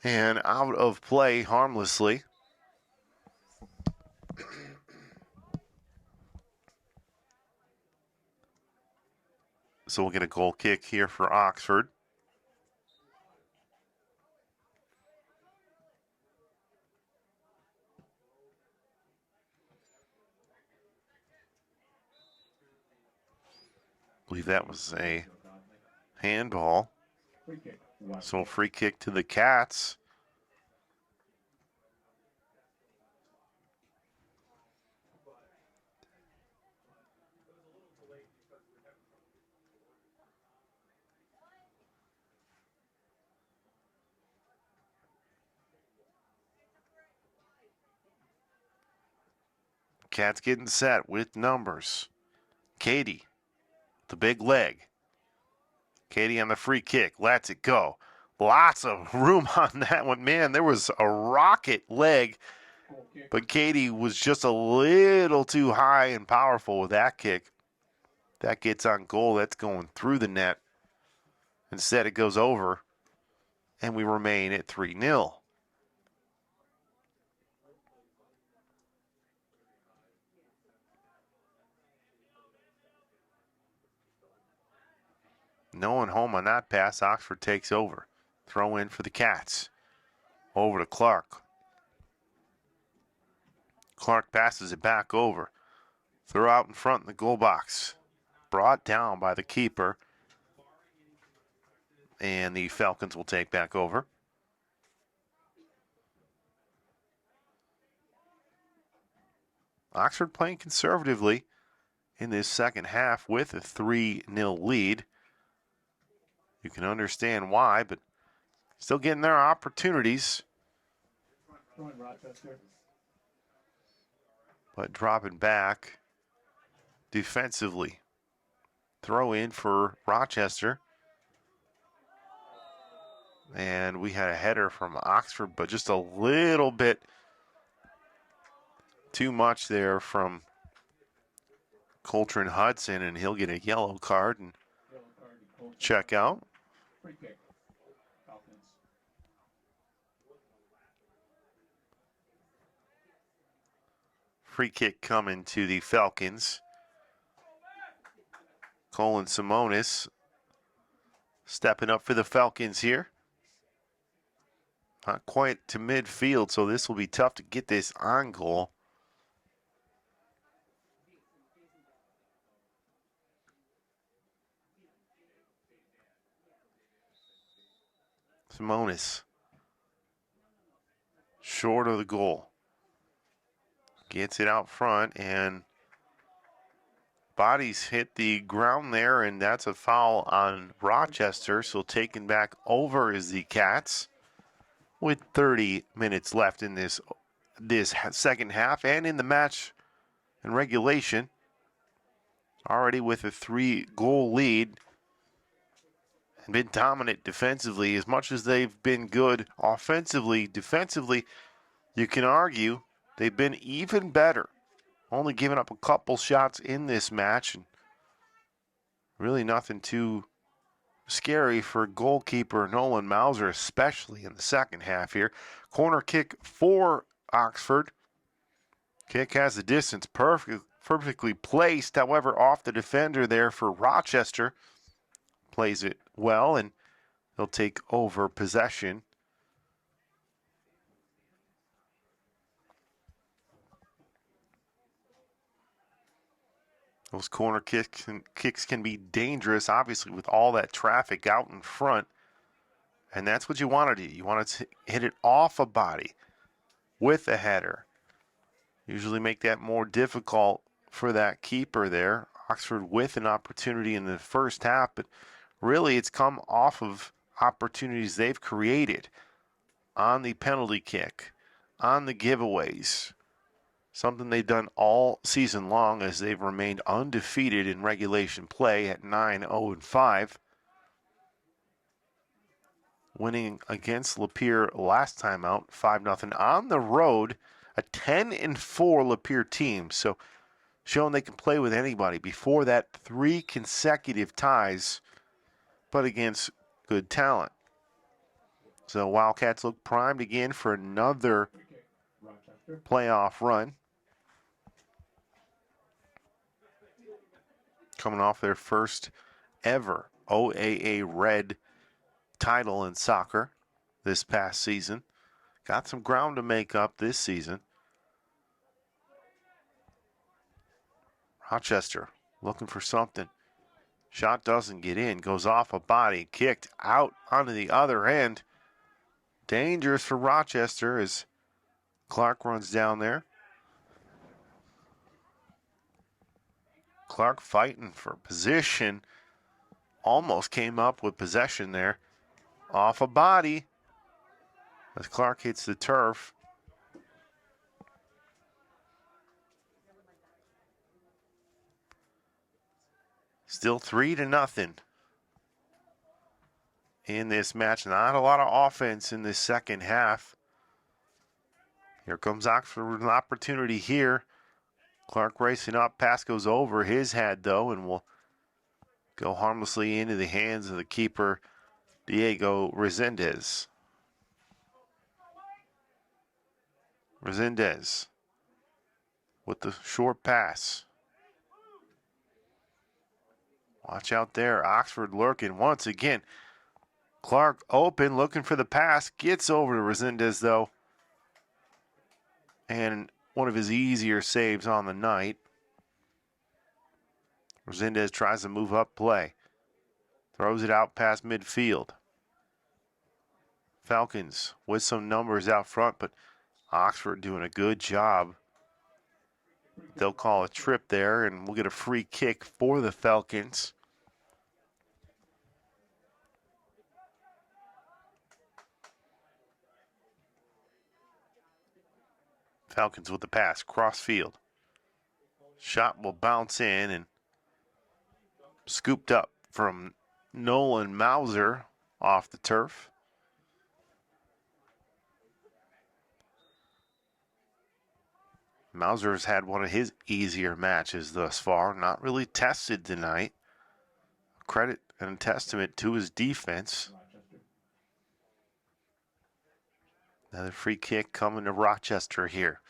And out of play harmlessly. So we'll get a goal kick here for Oxford. I believe that was a handball. So free kick to the Cats. Cats getting set with numbers. Katie, the big leg. Katie on the free kick, lets it go. Lots of room on that one. Man, there was a rocket leg, but Katie was just a little too high and powerful with that kick. That gets on goal. That's going through the net. Instead, it goes over, and we remain at 3-0. No one home on that pass. Oxford takes over. Throw in for the Cats. Over to Clark. Clark passes it back over. Throw out in front in the goal box. Brought down by the keeper. And the Falcons will take back over. Oxford playing conservatively in this second half with a 3-0 lead. You can understand why, but still getting their opportunities. But dropping back defensively. Throw in for Rochester. And we had a header from Oxford, but just a little bit too much there from Coltrane Hudson, and he'll get a yellow card and check out. Free kick. Falcons. Free kick coming to the Falcons. Colin Simonis stepping up for the Falcons here. Not quite to midfield, so this will be tough to get this on goal. Simonis short of the goal. Gets it out front, and bodies hit the ground there, and that's a foul on Rochester. So taken back over is the Cats with 30 minutes left in this second half and in the match in regulation. Already with a 3-goal lead and been dominant defensively. As much as they've been good offensively, defensively, you can argue they've been even better. Only giving up a couple shots in this match, and really nothing too scary for goalkeeper Nolan Mauser, especially in the second half here. Corner kick for Oxford. Kick has the distance perfectly placed, however, off the defender there for Rochester. Plays it well, and they'll take over possession. Those corner kicks can be dangerous, obviously, with all that traffic out in front. And that's what you want to do. You want to hit it off a body with a header. Usually make that more difficult for that keeper there. Oxford with an opportunity in the first half, but really it's come off of opportunities they've created on the penalty kick, on the giveaways. Something they've done all season long as they've remained undefeated in regulation play at 9-0-5. Winning against Lapeer last time out, 5-0 on the road, a 10-4 Lapeer team. So showing they can play with anybody. Before that, 3 consecutive ties, but against good talent. So Wildcats look primed again for another playoff run. Coming off their first ever OAA Red title in soccer this past season. Got some ground to make up this season. Rochester looking for something. Shot doesn't get in. Goes off a body. Kicked out onto the other end. Dangerous for Rochester as Clark runs down there. Clark fighting for position. Almost came up with possession there. Off a body as Clark hits the turf. Still 3-0 in this match. Not a lot of offense in this second half. Here comes Oxford with an opportunity here. Clark racing up. Pass goes over his head, though, and will go harmlessly into the hands of the keeper, Diego Resendez. Resendez with the short pass. Watch out there. Oxford lurking once again. Clark open, looking for the pass. Gets over to Resendez, though. And one of his easier saves on the night. Resendez tries to move up play. Throws it out past midfield. Falcons with some numbers out front, but Oxford doing a good job. They'll call a trip there, and we'll get a free kick for the Falcons. Falcons with the pass, cross field. Shot will bounce in and scooped up from Nolan Mauser off the turf. Mauser's had one of his easier matches thus far, not really tested tonight. Credit and testament to his defense. Another free kick coming to Rochester here.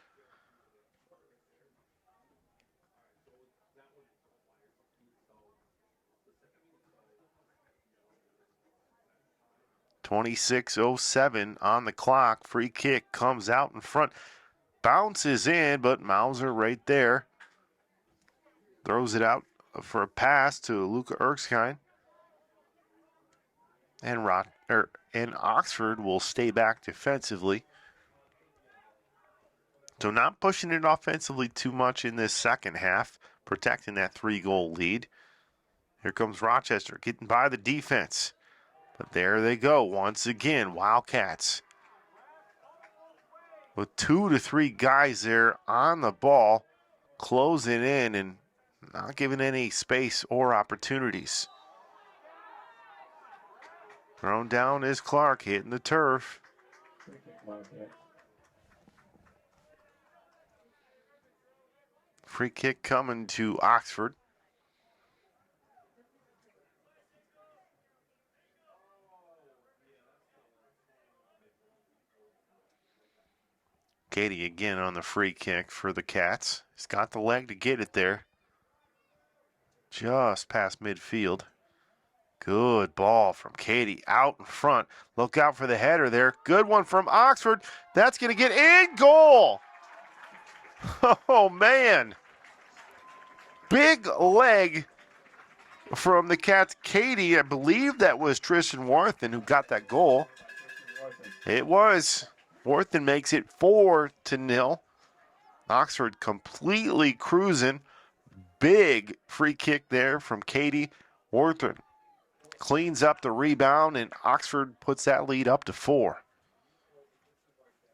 .26:07 on the clock. Free kick comes out in front. Bounces in, but Mauser right there. Throws it out for a pass to Luca Erskine. And Oxford will stay back defensively. So not pushing it offensively too much in this second half, protecting that 3-goal lead. Here comes Rochester getting by the defense. But there they go once again, Wildcats. With 2 to 3 guys there on the ball, closing in and not giving any space or opportunities. Thrown down is Clark, hitting the turf. Free kick coming to Oxford. Katie again on the free kick for the Cats. He's got the leg to get it there. Just past midfield. Good ball from Katie out in front. Look out for the header there. Good one from Oxford. That's going to get in goal. Oh, man. Big leg from the Cats. Katie, I believe that was Tristan Warthen who got that goal. It was. Warthen makes it 4-0. Oxford completely cruising. Big free kick there from Katie. Warthen cleans up the rebound, and Oxford puts that lead up to 4.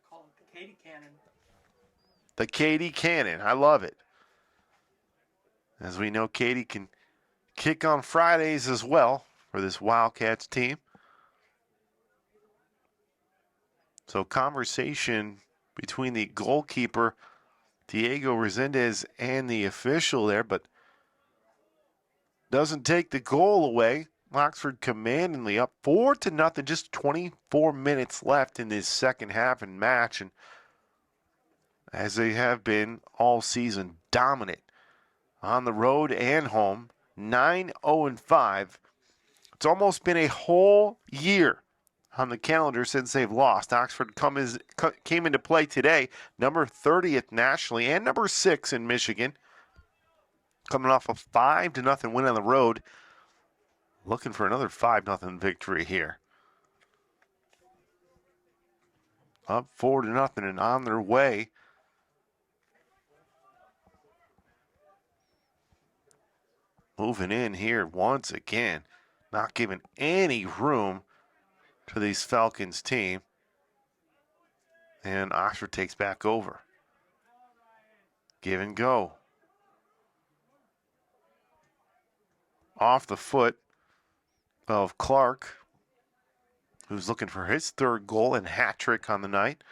Call him the Katie Cannon. The Katie Cannon. I love it. As we know, Katie can kick on Fridays as well for this Wildcats team. So conversation between the goalkeeper, Diego Resendez, and the official there, but doesn't take the goal away. Oxford commandingly up 4-0, just 24 minutes left in this second half and match. And as they have been all season, dominant on the road and home, 9-0-5. It's almost been a whole year on the calendar since they've lost. Oxford came into play today, number 30th nationally and number 6 in Michigan, coming off a 5-0 win on the road, looking for another 5-0 victory here. Up 4-0 and on their way. Moving in here once again, not giving any room to these Falcons team. And Oxford takes back over. Give and go. Off the foot of Clark, who's looking for his 3rd goal and hat trick on the night.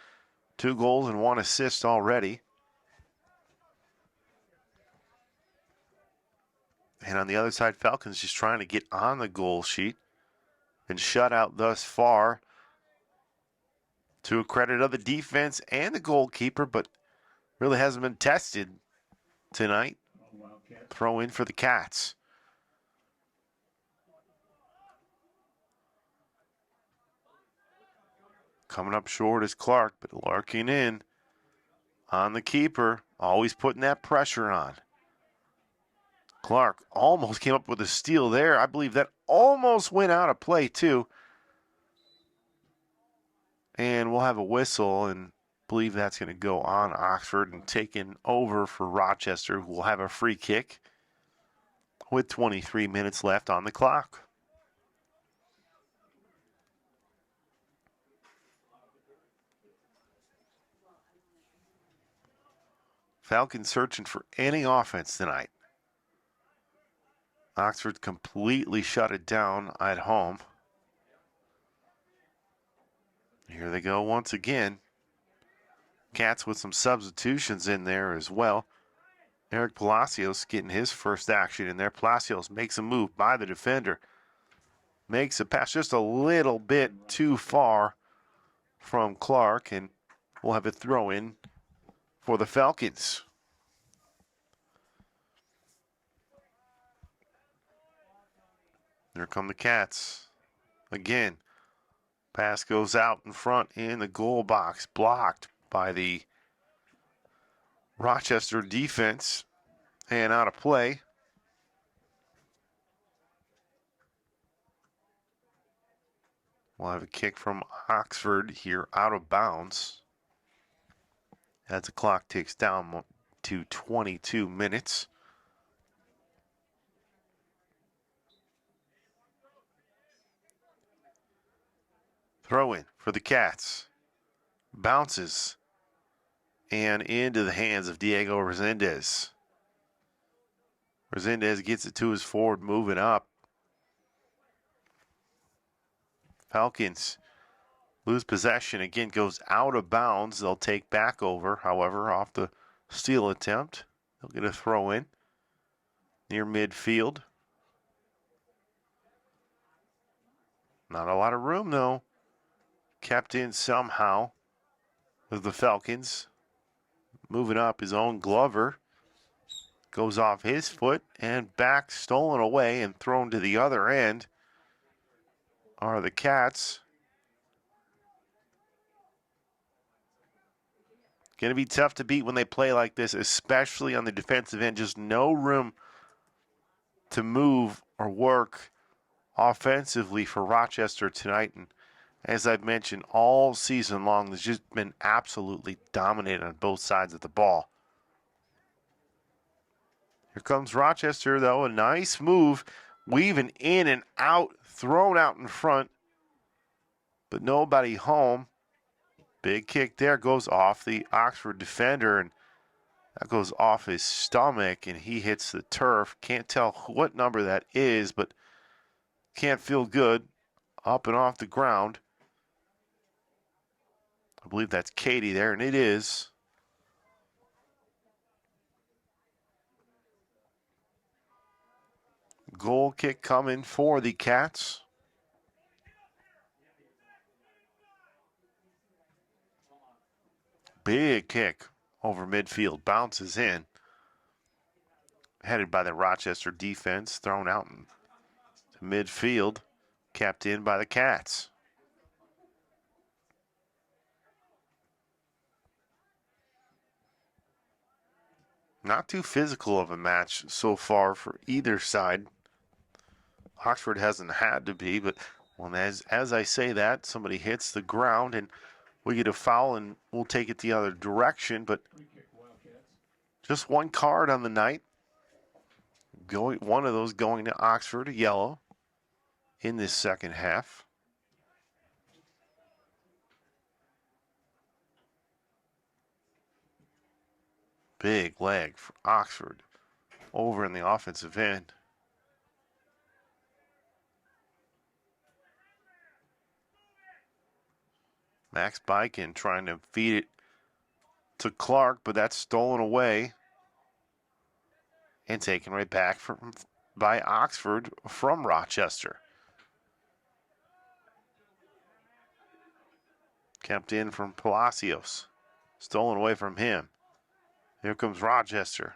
2 goals and 1 assist already. And on the other side, Falcons just trying to get on the goal sheet. Been shut out thus far, to a credit of the defense and the goalkeeper, but really hasn't been tested tonight. Throw in for the Cats. Coming up short is Clark, but larking in on the keeper, always putting that pressure on. Clark almost came up with a steal there. I believe that almost went out of play too. And we'll have a whistle, and believe that's going to go on Oxford and taken over for Rochester, who will have a free kick with 23 minutes left on the clock. Falcons searching for any offense tonight. Oxford completely shut it down at home. Here they go once again. Cats with some substitutions in there as well. Eric Palacios getting his first action in there. Palacios makes a move by the defender. Makes a pass just a little bit too far from Clark, and we'll have a throw in for the Falcons. Here come the Cats. Again, pass goes out in front in the goal box, blocked by the Rochester defense and out of play. We'll have a kick from Oxford here out of bounds as the clock ticks down to 22 minutes. Throw in for the Cats. Bounces and into the hands of Diego Resendez. Resendez gets it to his forward, moving up. Falcons lose possession. Again, goes out of bounds. They'll take back over, however, off the steal attempt. They'll get a throw in near midfield. Not a lot of room, though. Kept in somehow with the Falcons. Moving up, his own Glover. Goes off his foot and back, stolen away and thrown to the other end are the Cats. Going to be tough to beat when they play like this, especially on the defensive end. Just no room to move or work offensively for Rochester tonight. And as I've mentioned all season long, there's just been absolutely dominated on both sides of the ball. Here comes Rochester, though. A nice move, weaving in and out, thrown out in front, but nobody home. Big kick there, goes off the Oxford defender, and that goes off his stomach, and he hits the turf. Can't tell what number that is, but can't feel good. Up and off the ground. I believe that's Katie there, and it is. Goal kick coming for the Cats. Big kick over midfield. Bounces in. Headed by the Rochester defense. Thrown out to midfield. Kept in by the Cats. Not too physical of a match so far for either side. Oxford hasn't had to be, but as I say that, somebody hits the ground and we get a foul and we'll take it the other direction. But just one card on the night. One of those going to Oxford, a yellow, in this second half. Big leg for Oxford over in the offensive end. Max Bykin trying to feed it to Clark, but that's stolen away and taken right back by Oxford from Rochester. Kept in from Palacios. Stolen away from him. Here comes Rochester.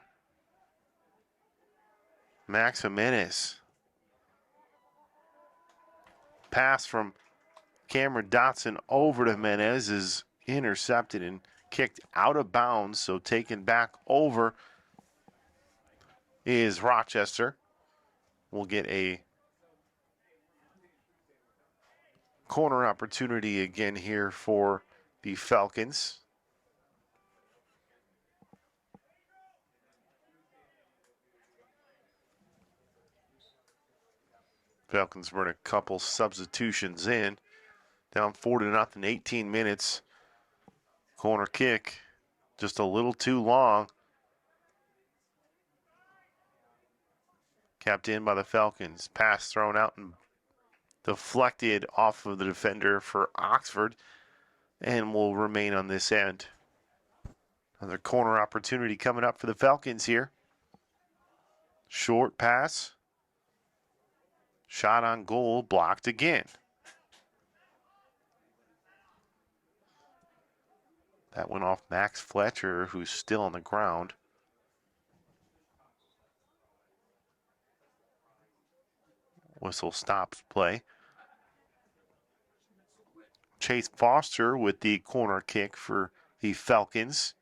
Max Jimenez. Pass from Cameron Dotson over to Jimenez is intercepted and kicked out of bounds, so taken back over is Rochester. We'll get a corner opportunity again here for the Falcons. Falcons bring a couple substitutions in. Down 4-0, 18 minutes. Corner kick, just a little too long. Kept in by the Falcons. Pass thrown out and deflected off of the defender for Oxford and will remain on this end. Another corner opportunity coming up for the Falcons here. Short pass. Shot on goal, blocked again. That went off Max Fletcher, who's still on the ground. Whistle stops play. Chase Foster with the corner kick for the Falcons.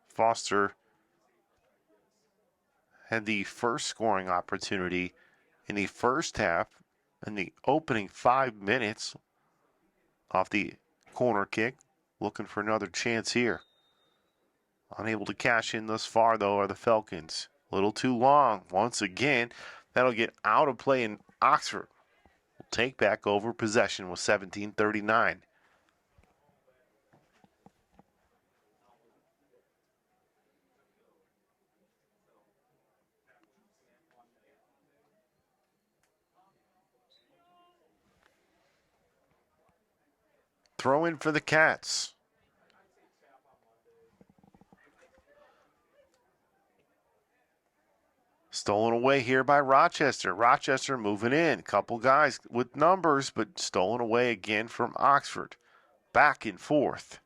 Foster had the first scoring opportunity in the first half in the opening 5 minutes off the corner kick. Looking for another chance here. Unable to cash in thus far, though, are the Falcons. A little too long. Once again, that'll get out of play, in Oxford will take back over possession with 17:39. Throw in for the Cats. Stolen away here by Rochester. Rochester moving in. Couple guys with numbers, but stolen away again from Oxford. Back and forth.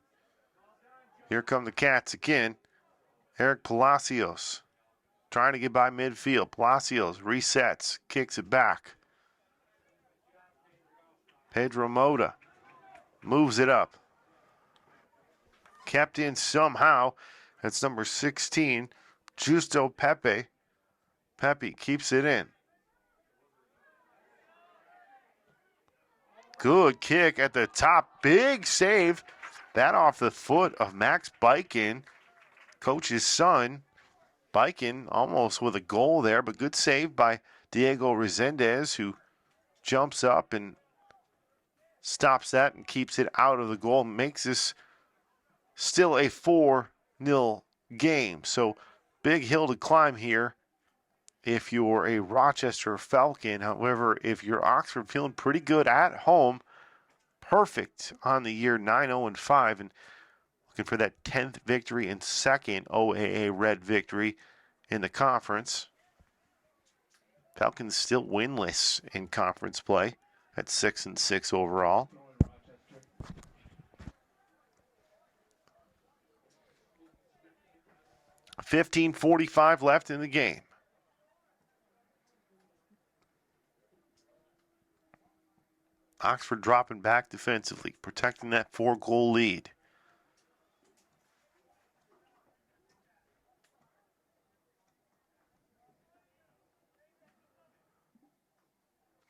Here come the Cats again. Eric Palacios trying to get by midfield. Palacios resets, kicks it back. Pedro Mota moves it up. Kept in somehow. That's number 16, Justo Pepe. Pepe keeps it in. Good kick at the top. Big save. That off the foot of Max Bikin, coach's son. Bikin almost with a goal there, but good save by Diego Resendez, who jumps up and stops that and keeps it out of the goal. Makes this still a 4-0 game. So big hill to climb here if you're a Rochester Falcon. However, if you're Oxford, feeling pretty good at home, perfect on the year, 9-0-5, and looking for that 10th victory and second OAA Red victory in the conference. Falcons still winless in conference play at 6-6 overall. $15:45 left in the game. Oxford dropping back defensively, protecting that 4-goal lead.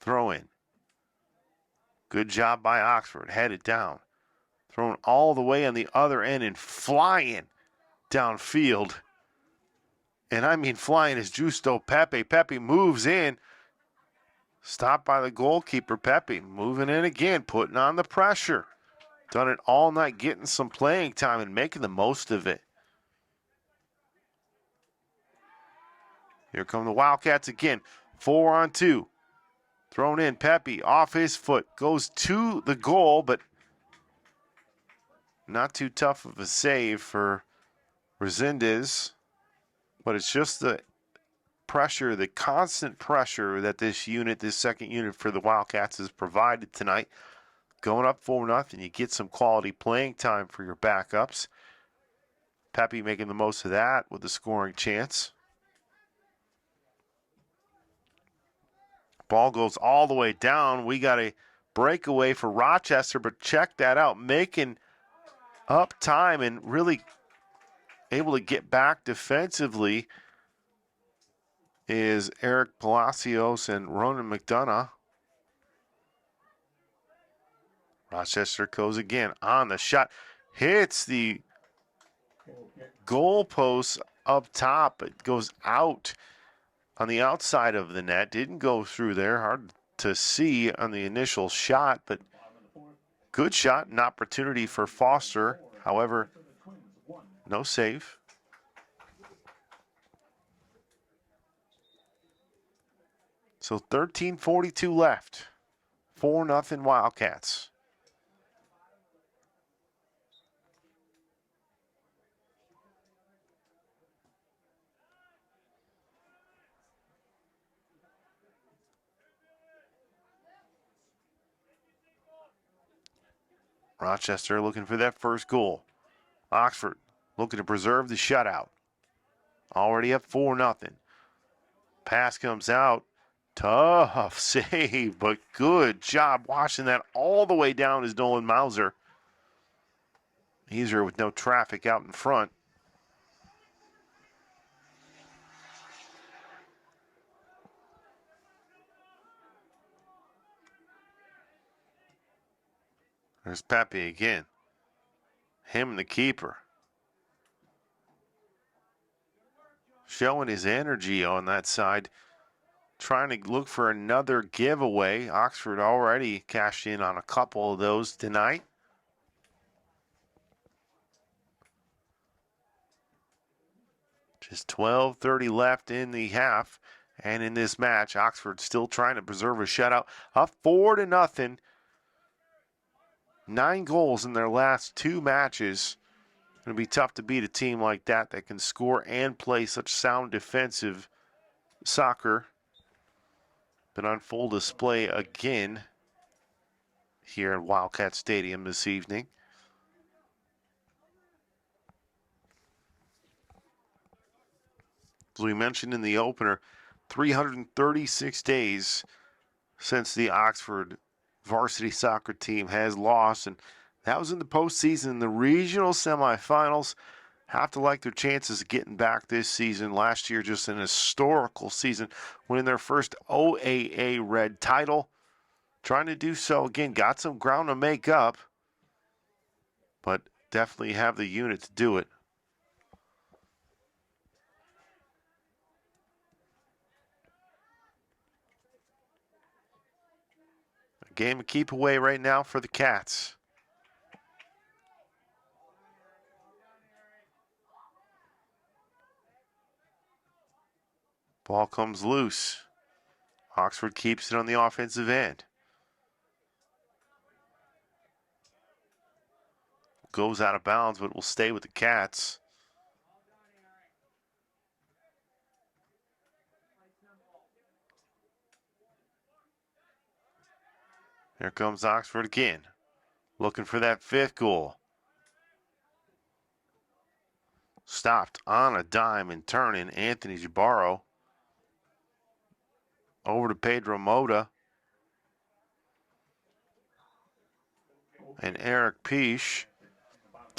Throw in. Good job by Oxford. Headed down. Thrown all the way on the other end and flying downfield. And I mean flying is Justo Pepe. Pepe moves in. Stopped by the goalkeeper. Pepe moving in again, putting on the pressure. Done it all night, getting some playing time and making the most of it. Here come the Wildcats again. 4-on-2. Thrown in. Pepe off his foot. Goes to the goal, but not too tough of a save for Resendez. But it's just the pressure, the constant pressure that this unit, this second unit for the Wildcats has provided tonight. Going up 4-0, you get some quality playing time for your backups. Pepe making the most of that with a scoring chance. Ball goes all the way down. We got a breakaway for Rochester, but check that out. Making up time and really able to get back defensively is Eric Palacios and Ronan McDonough. Rochester goes again on the shot. Hits the goalpost up top. It goes out on the outside of the net. Didn't go through there. Hard to see on the initial shot, but good shot and opportunity for Foster. However, no save. So 13:42 left. 4-0 Wildcats. Rochester looking for that first goal. Oxford looking to preserve the shutout. Already up 4-0. Pass comes out. Tough save, but good job washing that all the way down is Nolan Mauser. Easier with no traffic out in front. There's Pepe again. Him and the keeper. Showing his energy on that side. Trying to look for another giveaway. Oxford already cashed in on a couple of those tonight. Just 12:30 left in the half. And in this match, Oxford still trying to preserve a shutout. Up 4-0. 9 goals in their last 2 matches. It'll be tough to beat a team like that can score and play such sound defensive soccer. Been on full display again here at Wildcat Stadium this evening. As we mentioned in the opener, 336 days since the Oxford varsity soccer team has lost, and that was in the postseason in the regional semifinals. Have to like their chances of getting back this season. Last year, just an historical season, winning their first OAA Red title. Trying to do so again, got some ground to make up, but definitely have the unit to do it. A game to keep away right now for the Cats. Ball comes loose. Oxford keeps it on the offensive end. Goes out of bounds, but will stay with the Cats. Here comes Oxford again. Looking for that 5th goal. Stopped on a dime and turning. Anthony Jabaro. Over to Pedro Mota. And Eric Peache.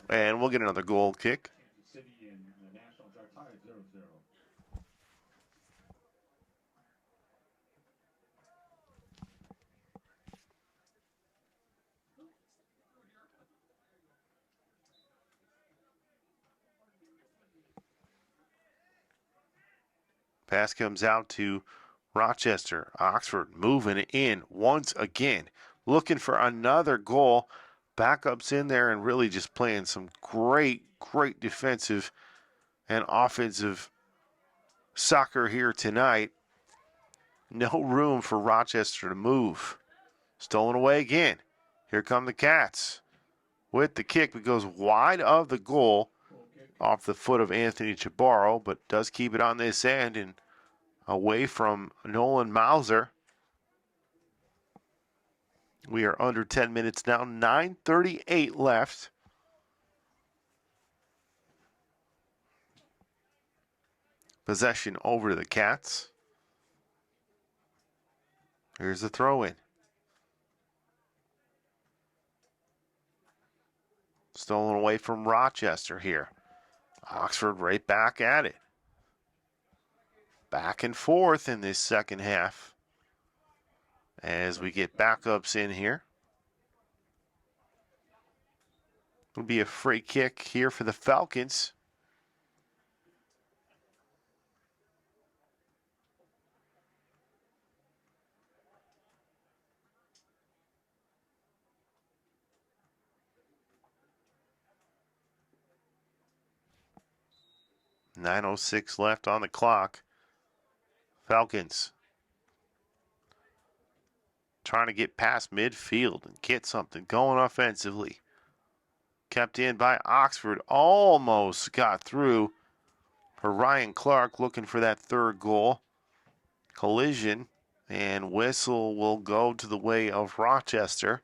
And we'll get another goal kick. Pass comes out to Rochester. Oxford moving in once again. Looking for another goal. Backups in there and really just playing some great defensive and offensive soccer here tonight. No room for Rochester to move. Stolen away again. Here come the Cats with the kick that goes wide of the goal off the foot of Anthony Jabaro, but does keep it on this end and away from Nolan Mauser. We are under 10 minutes now, 9:38 left. Possession over to the Cats. Here's the throw in. Stolen away from Rochester here. Oxford right back at it. Back and forth in this second half as we get backups in here. It'll be a free kick here for the Falcons. .906 left on the clock. Falcons trying to get past midfield and get something going offensively. Kept in by Oxford. Almost got through for Ryan Clark looking for that 3rd goal. Collision and whistle will go to the way of Rochester.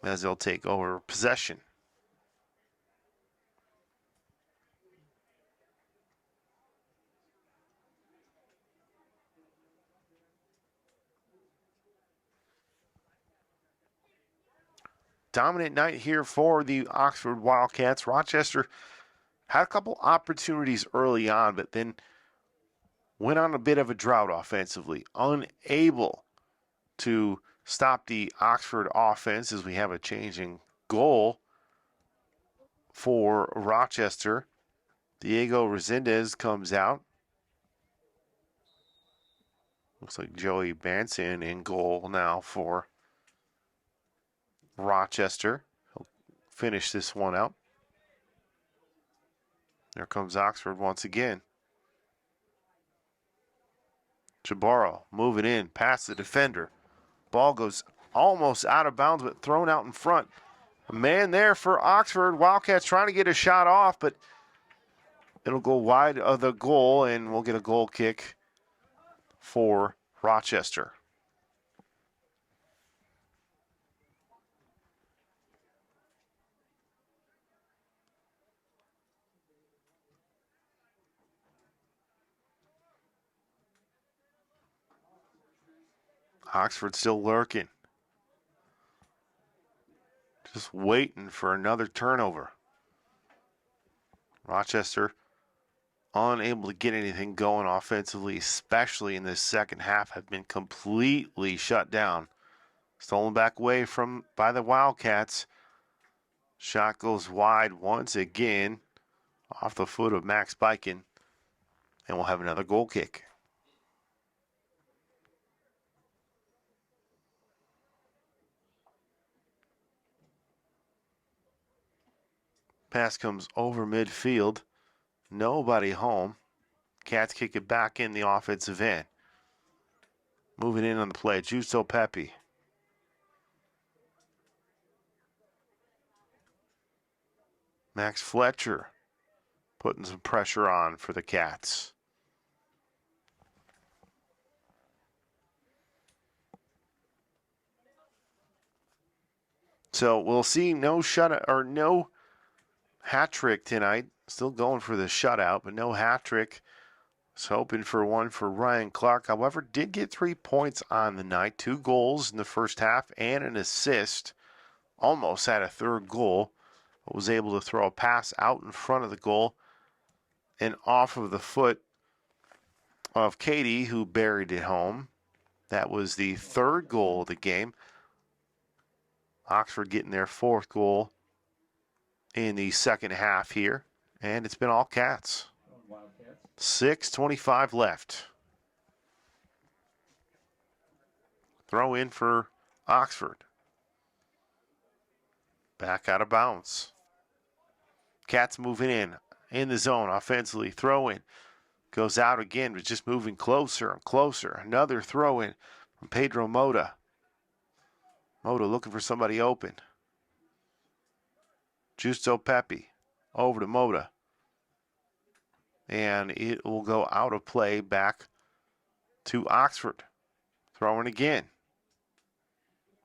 as they'll take over possession. Dominant night here for the Oxford Wildcats. Rochester had a couple opportunities early on, but then went on a bit of a drought offensively, unable to stop the Oxford offense as we have a changing goal for Rochester. Diego Resendez comes out. Looks like Joey Banson in goal now for Rochester. He'll finish this one out. There comes Oxford once again. Chabarro moving in past the defender. Ball goes almost out of bounds, but thrown out in front. A man there for Oxford. Wildcats trying to get a shot off, but it'll go wide of the goal, and we'll get a goal kick for Rochester. Oxford still lurking. Just waiting for another turnover. Rochester unable to get anything going offensively, especially in this second half, have been completely shut down. Stolen back away by the Wildcats. Shot goes wide once again off the foot of Max Biken, and we'll have another goal kick. Pass comes over midfield. Nobody home. Cats kick it back in the offensive end. Moving in on the play, Justo Pepe. Max Fletcher putting some pressure on for the Cats. So we'll see no hat trick tonight. Still going for the shutout, but no hat trick. Was hoping for one for Ryan Clark. However, did get 3 points on the night. 2 goals in the first half and an assist. Almost had a third goal. But was able to throw a pass out in front of the goal and off of the foot of Katie, who buried it home. That was the third goal of the game. Oxford getting their 4th goal in the second half here. And it's been all Cats. 6:25 left. Throw in for Oxford. Back out of bounds. Cats moving in the zone offensively. Throw in. Goes out again, but just moving closer and closer. Another throw in from Pedro Mota. Mota looking for somebody open. Justo Pepe over to Mota. And it will go out of play back to Oxford. Throwing again.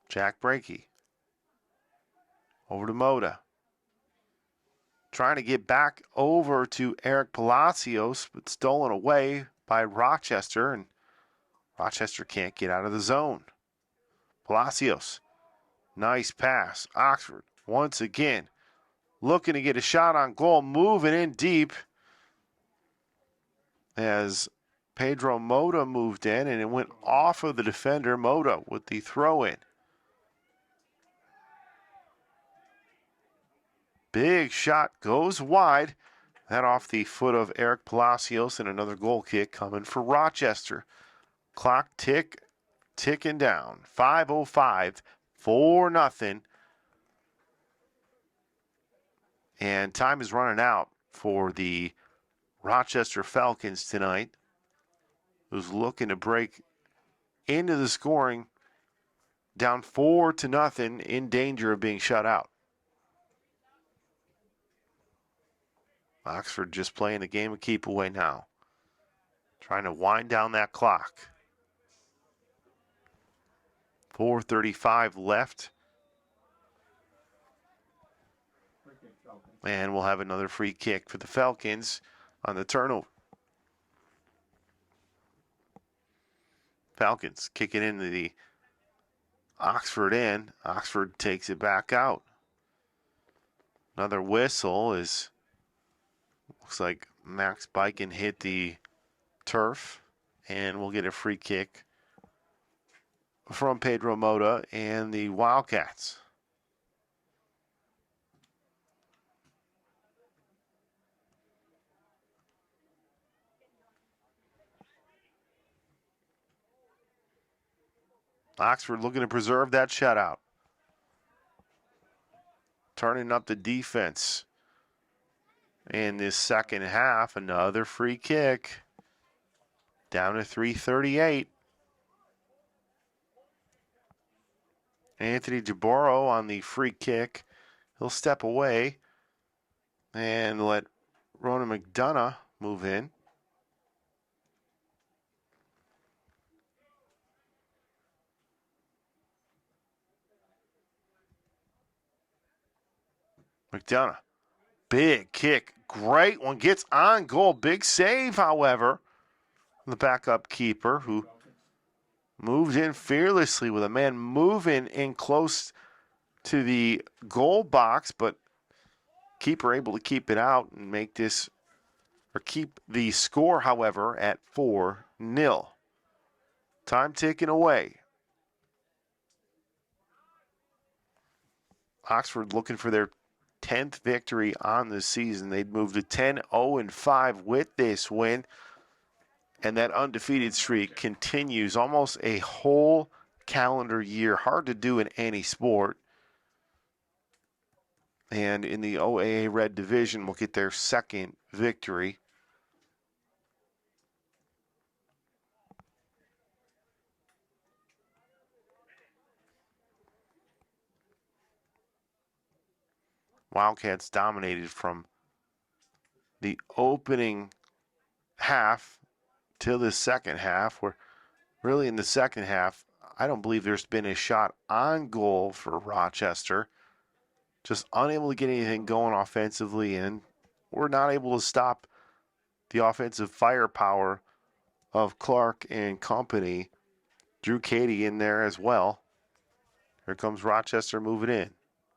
Jack Brakey. Over to Mota. Trying to get back over to Eric Palacios, but stolen away by Rochester, and Rochester can't get out of the zone. Palacios. Nice pass. Oxford once again looking to get a shot on goal, moving in deep as Pedro Mota moved in, and it went off of the defender. Mota with the throw in. Big shot goes wide. That off the foot of Eric Palacios, and another goal kick coming for Rochester. Clock ticking down. 5:05, 4-0. And time is running out for the Rochester Falcons tonight, who's looking to break into the scoring, down 4-0, in danger of being shut out. Oxford just playing the game of keep away now. Trying to wind down that clock. 4:35 left And we'll have another free kick for the Falcons on the turnover. Falcons kick it into the Oxford end. Oxford takes it back out. Another whistle is, looks like Max Biken hit the turf, and we'll get a free kick from Pedro Mota and the Wildcats. Oxford looking to preserve that shutout. Turning up the defense in this second half. Another free kick. Down to 3:38. Anthony Jaboro on the free kick. He'll step away and let Ronan McDonough move in. McDonough, big kick, great one, gets on goal, big save, however, the backup keeper who moved in fearlessly with a man moving in close to the goal box, but keeper able to keep it out and make this, or keep the score, however, at 4-0. Time ticking away. Oxford looking for their 10th victory on the season. They'd move to 10-0-5 with this win. And that undefeated streak continues almost a whole calendar year. Hard to do in any sport. And in the OAA Red Division, will get their second victory. Wildcats dominated from the opening half till the second half, where really in the second half, I don't believe there's been a shot on goal for Rochester. Just unable to get anything going offensively, and we're not able to stop the offensive firepower of Clark and company. Drew Cady in there as well. Here comes Rochester moving in.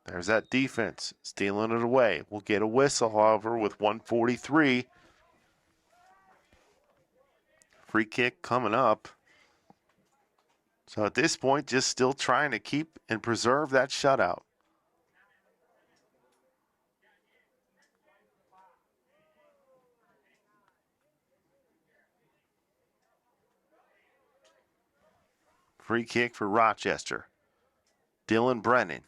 There's that defense, stealing it away. We'll get a whistle, however, with 1:43. Free kick coming up. So at this point, just still trying to keep and preserve that shutout. Free kick for Rochester. Dylan Brennan,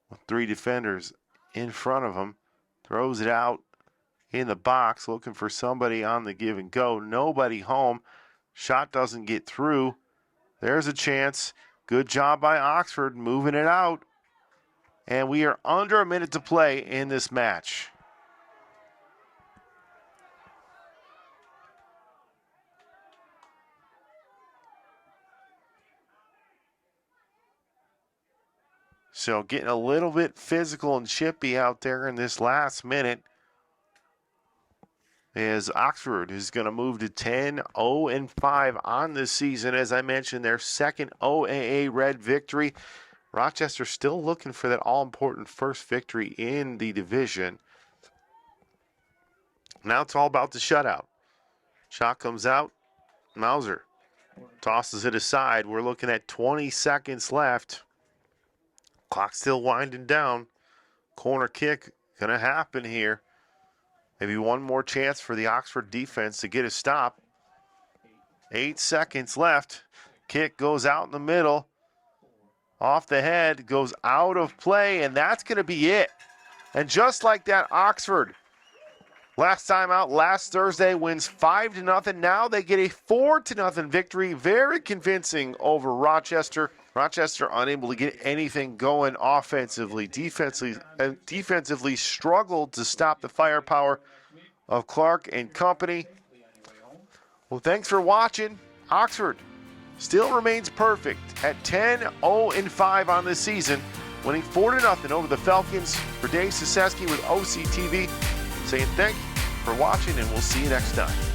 with 3 defenders in front of him, throws it out in the box, looking for somebody on the give and go. Nobody home. Shot doesn't get through. There's a chance. Good job by Oxford moving it out. And we are under a minute to play in this match. So getting a little bit physical and chippy out there in this last minute, as Oxford is going to move to 10-0-5 on this season. As I mentioned, their second OAA Red victory. Rochester still looking for that all-important first victory in the division. Now it's all about the shutout. Shot comes out. Mauser tosses it aside. We're looking at 20 seconds left. Clock still winding down. Corner kick going to happen here. Maybe one more chance for the Oxford defense to get a stop. 8 seconds left. Kick goes out in the middle. Off the head, goes out of play, and that's going to be it. And just like that, Oxford, last time out, last Thursday, wins 5-0. Now they get a 4-0 victory. Very convincing over Rochester. Rochester unable to get anything going offensively. Defensively struggled to stop the firepower of Clark and company. Well, thanks for watching. Oxford still remains perfect at 10-0-5 on this season. winning 4-0 over the Falcons. For Dave Sasesky with OCTV, saying thank you for watching, and we'll see you next time.